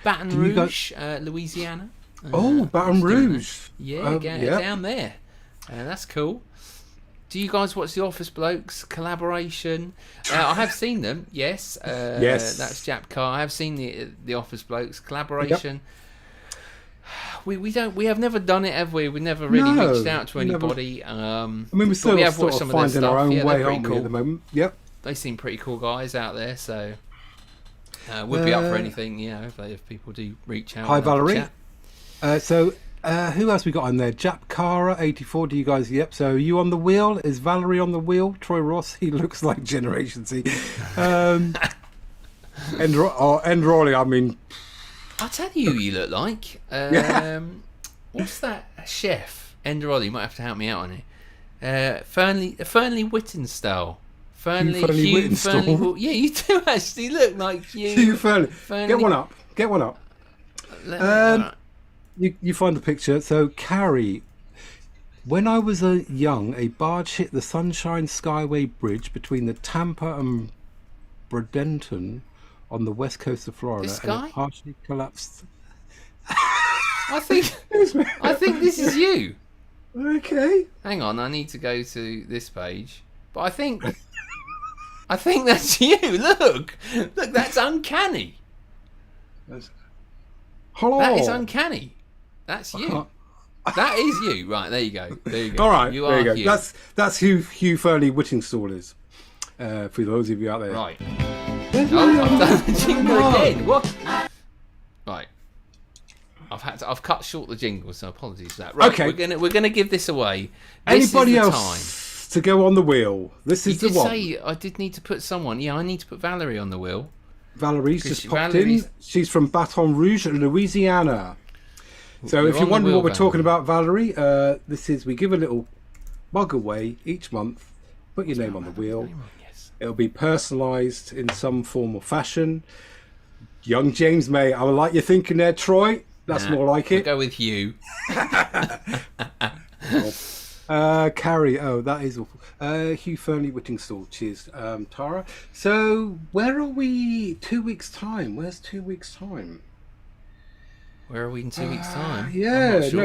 Baton Rouge, Louisiana. Baton Rouge. Down there. That's cool. Do you guys watch The Office Blokes Collaboration? I have seen them. Yes. Yes. That's Jap Carr. I have seen the Office Blokes Collaboration. Yep. We have never done it, have we? We've never really reached out to anybody. I mean, we still have sort watched of some of their finding our stuff. own way, they're aren't we, at the moment? Yep. They seem pretty cool guys out there, so would be up for anything, if people do reach out. Hi, Valerie. Who else we got on there? Jap Kara 84. Do you guys? Yep. So you on the wheel? Is Valerie on the wheel? Troy Ross. He looks like Generation Z. EnderOllie. I mean, I'll tell you who you look like. What's that chef? EnderOllie. You might have to help me out on it. Fernley Whittenstall. Fernley Whittenstall. Yeah, you do actually look like Hugh Fernley. Get one up. You find the picture. So, Kari, when I was young, a barge hit the Sunshine Skyway Bridge between the Tampa and Bradenton on the west coast of Florida, and it partially collapsed. I think this is you. Okay. Hang on, I need to go to this page. But I think that's you. Look, that's uncanny. Hello. That is uncanny. That's you. That is you. Right, there you go. All right, you there you go. Hugh. That's who Hugh Fernley Whittingstall is. For those of you out there. Right. I've done the jingle again. What? Right. I've cut short the jingle, so apologies for that. Right, okay. We're gonna give this away. Anybody else to go on the wheel? This is the one. Say I did need to put someone. Yeah, I need to put Valerie on the wheel. Valerie's just popped in. She's from Baton Rouge, Louisiana. So if you're wondering what we're talking about, Valerie, we give a little mug away each month. Put your name on the wheel. Yes. It'll be personalised in some form or fashion. Young James May, I like your thinking there, Troy. That's more like it. We'll go with you. Kari, that is awful. Hugh Fernley Whittingstall, cheers. Tara. So where are we 2 weeks' time? Where's 2 weeks' time? Where are we in 2 weeks' time?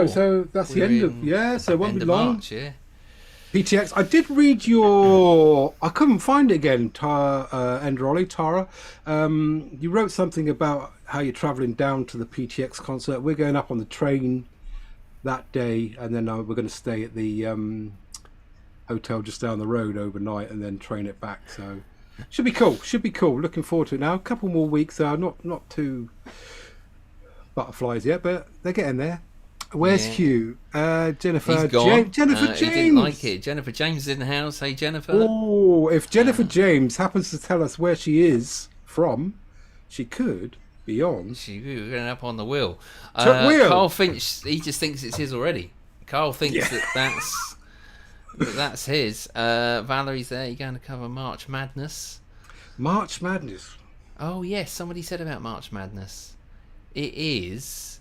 So that's the end of so it won't be long. March, yeah. PTX. I did read your. I couldn't find it again. EnderOllie, Tara. You wrote something about how you're travelling down to the PTX concert. We're going up on the train that day, and then we're going to stay at the hotel just down the road overnight, and then train it back. So should be cool. Looking forward to it now. A couple more weeks. Not too butterflies yet, but they're getting there. Where's Hugh? Jennifer. He's gone. Jennifer James. He didn't like it. Jennifer James is in the house. Hey, Jennifer. Oh, if Jennifer James happens to tell us where she is from, she could be on. We're going up on the wheel. Wheel. Carl Finch, he just thinks it's his already. Carl thinks that's his. Valerie's there. You're going to cover March Madness. March Madness. Oh, yes. Somebody said about March Madness. It is...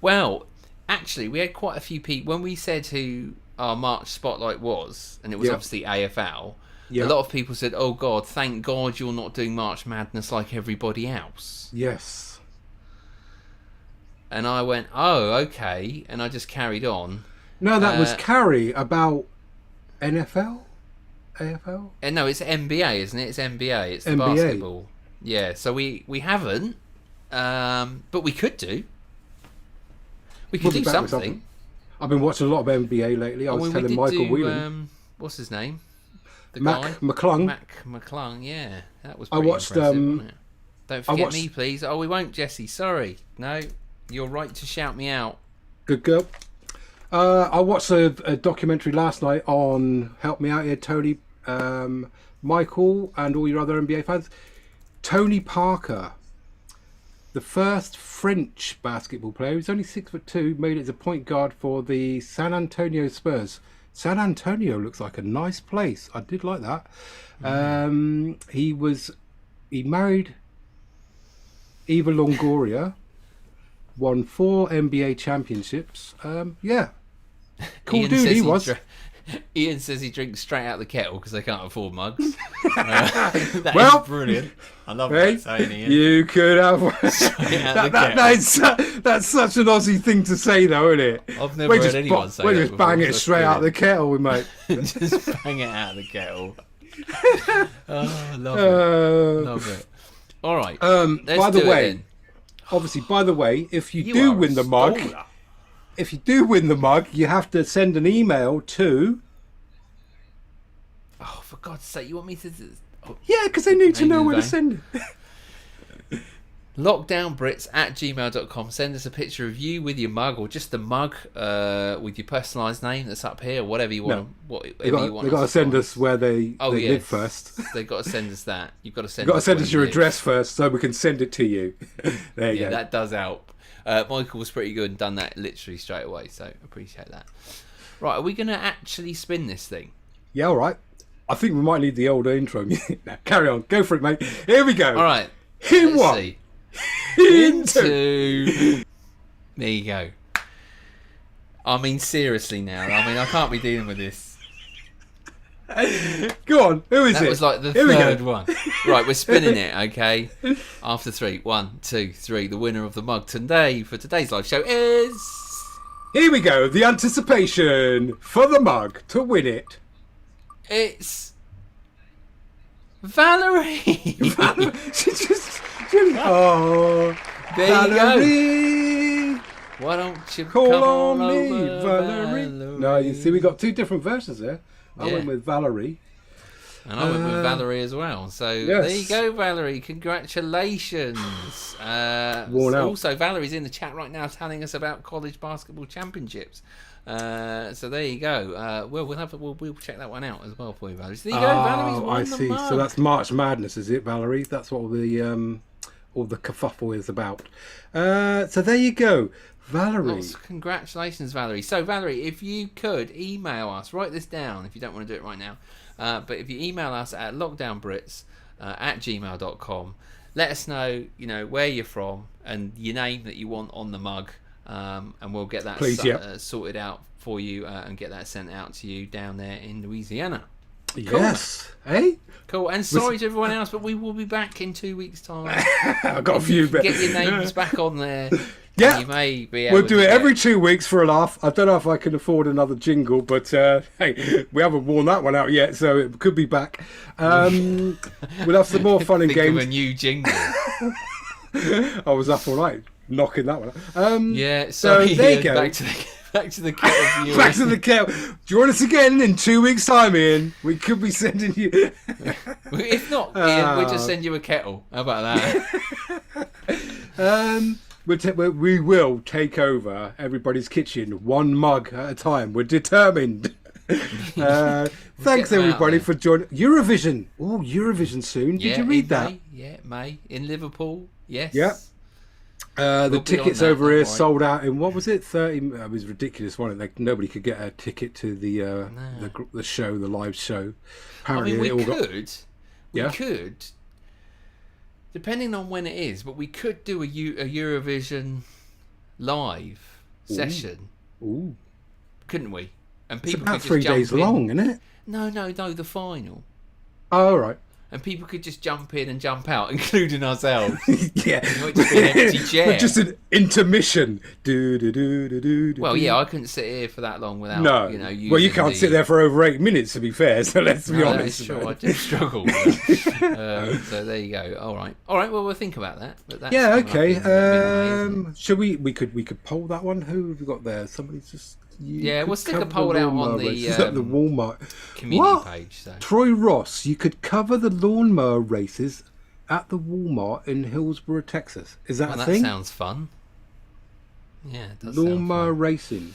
well, actually, we had quite a few people when we said who our March spotlight was, and it was obviously AFL. A lot of people said, "Oh God, thank God you're not doing March Madness like everybody else." Yes. And I went, "Oh, okay," and I just carried on. No, that was Kari about NFL, AFL. And no, it's NBA, isn't it? It's NBA. It's the NBA. basketball. Yeah. So we haven't, but we could do. We could do something. I've been watching a lot of NBA lately. I was telling Michael Whelan. What's his name? The Mac guy? McClung. Mac McClung, yeah. That was pretty impressive, wasn't it? Don't forget me, please. Oh, we won't, Jesse. Sorry. No, you're right to shout me out. Good girl. I watched a documentary last night on, help me out here, Tony, Michael, and all your other NBA fans. Tony Parker, the first French basketball player. He's only 6'2", made it as a point guard for the San Antonio Spurs. San Antonio looks like a nice place. I did like that. He married Eva Longoria, won 4 NBA championships. Yeah, cool Ian dude says he was. Ian says he drinks straight out the kettle because they can't afford mugs. That Well, is brilliant. I love Hey, that saying, Ian. you could have Straight out the kettle. that's such an Aussie thing to say, though, isn't it? I've never heard anyone say that We just before, bang it that's straight out the kettle, mate. Just bang it out of the kettle. Oh, I love it. Love it. All right. Let's by the do it way, then. obviously, by the way, if you You do are win a the mug, stoner. if you do win the mug, you have to send an email to. Oh, for God's sake, you want me to... Oh, Yeah, because they need to Maybe know where to they- send it. lockdownbrits@gmail.com. Send us a picture of you with your mug, or just the mug with your personalised name that's up here, whatever you want. They got to send us where they live first. They've got to send us that. You've got to send. You've got to send where us you your live. address first so we can send it to you. There you Yeah, go. that does help. Michael was pretty good and done that literally straight away, so appreciate that. Right, are we going to actually spin this thing? Yeah, all right. I think we might need the older intro music. Now, carry on. Go for it, mate. Here we go. All right. In let's one. see. In two. Into. There you go. I mean, seriously now. I mean, I can't be dealing with this. Go on. Who is it? That was like the Here we third go. one. Right, we're spinning it, okay? After 3. 1, 2, 3. The winner of the mug today for today's live show is... Here we go. The anticipation for the mug to win it. It's... Valerie! She just... Oh, There you go. Valerie. Why don't you Call come on on me, over, Valerie. No, you see, we got 2 different versions there. I Yeah. went with Valerie. And I went with Valerie as well. So yes. there you go, Valerie. Congratulations. Worn out. Also, Valerie's in the chat right now telling us about college basketball championships. So there you go. We'll check that one out as well for you, Valerie. So there you go. Valerie's won I the see. mug. So that's March Madness, is it, Valerie? That's what all the kerfuffle is about. So there you go, Valerie. Congratulations, Valerie. So, Valerie, if you could email us, write this down if you don't want to do it right now. But if you email us at lockdownbrits@gmail.com, let us know, where you're from and your name that you want on the mug, and we'll get that sorted out for you and get that sent out to you down there in Louisiana. Cool. Yes. Hey? Cool. And sorry to everyone else, but we will be back in 2 weeks' time. I've got a few bits. Get your names back on there. Yeah. You may be able We'll do to it get- every 2 weeks for a laugh. I don't know if I can afford another jingle, but hey, we haven't worn that one out yet, so it could be back. We'll have some more fun and Think of a games. new jingle. I was up all right knocking that one out. Yeah, So sorry, there you Ian, go. back to the kettle viewing. Back to the kettle. Join us again in 2 weeks' time, Ian. We could be sending you. If not, Ian, we'll just send you a kettle. How about that? We will take over everybody's kitchen one mug at a time. We're determined. Thanks them out everybody there. for joining. Eurovision. Oh, Eurovision soon. Did you read that? May in Liverpool. Yes. Yeah. The We'll be on tickets that, over don't here worry. sold out in, what was it, 30? It was ridiculous, wasn't it? Nobody could get a ticket to the show, the live show. I Apparently, mean, we it all got. could, depending on when it is, but we could do a Eurovision live session, Ooh, couldn't we? And it's people about could 3 just days jump in. long, isn't it? No, the final. Oh, all right. And people could just jump in and jump out, including ourselves. Yeah. It would just be an empty chair. But just an intermission. Do, do, do, do, do, Well, do. yeah, I couldn't sit here for that long without, No. using Well, you can't sit there for over 8 minutes, to be fair, so let's be No, that honest. is true. I do struggle with that. So there you go. All right. Well, we'll think about that. But that's Yeah, coming up okay. in May, isn't it? Should we could poll that one? Who have we got there? Somebody's just. Yeah, could we'll stick a cover poll out on lawnmower the, races at the Walmart community What? page. So Troy Ross, you could cover the lawnmower races at the Walmart in Hillsborough, Texas. Is that well, a that thing? sounds fun. Yeah, it does sound Lawnmower fun. racing.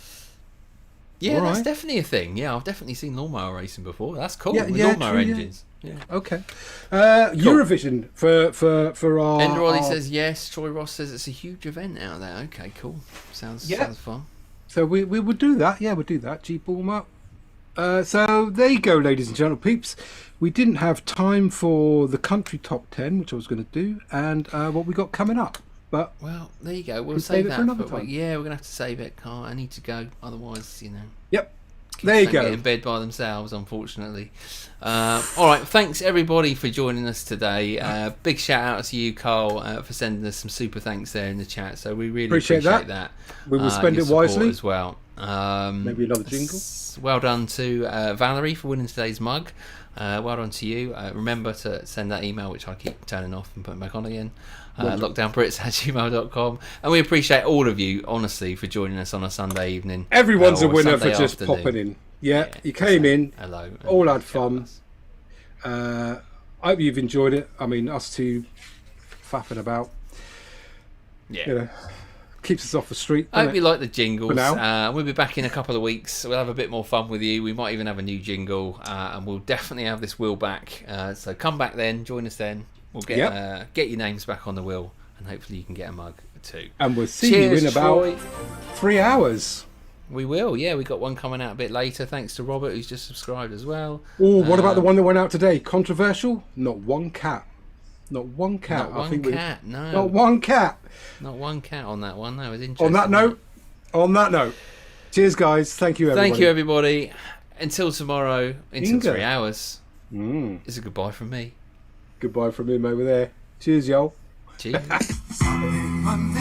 Yeah, All that's right. definitely a thing. Yeah, I've definitely seen lawnmower racing before. That's cool. Yeah, With yeah, lawnmower true, yeah. engines. Yeah. Okay. Eurovision for our. EnderOllie our- says yes. Troy Ross says it's a huge event out there. Okay, cool. Sounds fun. So we would do that. Yeah, we'll do that. G Walmart. So there you go, ladies and gentlemen, peeps. We didn't have time for the country top 10, which I was going to do, and what we got coming up. But well, there you go. We'll can save save it that for another for time. yeah, we're gonna have to save it. Can't I need to go? Otherwise, Yep. There you don't go. get in bed by themselves, unfortunately. All right, thanks everybody for joining us today. Big shout out to you, Carl, for sending us some super thanks there in the chat. So we really appreciate that. We will spend your it wisely as well. Maybe another jingle. Well done to Valerie for winning today's mug. Well done to you. Remember to send that email, which I keep turning off and putting back on again. Lockdownbrits@gmail.com. And we appreciate all of you, honestly, for joining us on a Sunday evening. Everyone's a winner Sunday for just afternoon. popping in. Yeah, you came in. Hello. All had fun. I hope you've enjoyed it. I mean, us two faffing about. Yeah. Keeps us off the street. I hope you like the jingles. For now. We'll be back in a couple of weeks. We'll have a bit more fun with you. We might even have a new jingle, and we'll definitely have this wheel back. So come back then, join us then. We'll get your names back on the wheel, and hopefully you can get a mug too. And we'll see you in about 3 hours. We will, yeah. We got one coming out a bit later. Thanks to Robert, who's just subscribed as well. Oh, what about the one that went out today? Controversial? Not one cat. Not one cat. Not one cat. No. Not one cat. Not one cat on that one. That was interesting. On that note, cheers, guys. Thank you, everybody. Thank you, everybody. Until tomorrow, until 3 hours. It's a goodbye from me. Goodbye from him over there. Cheers, y'all. Cheers. Sunday, Monday.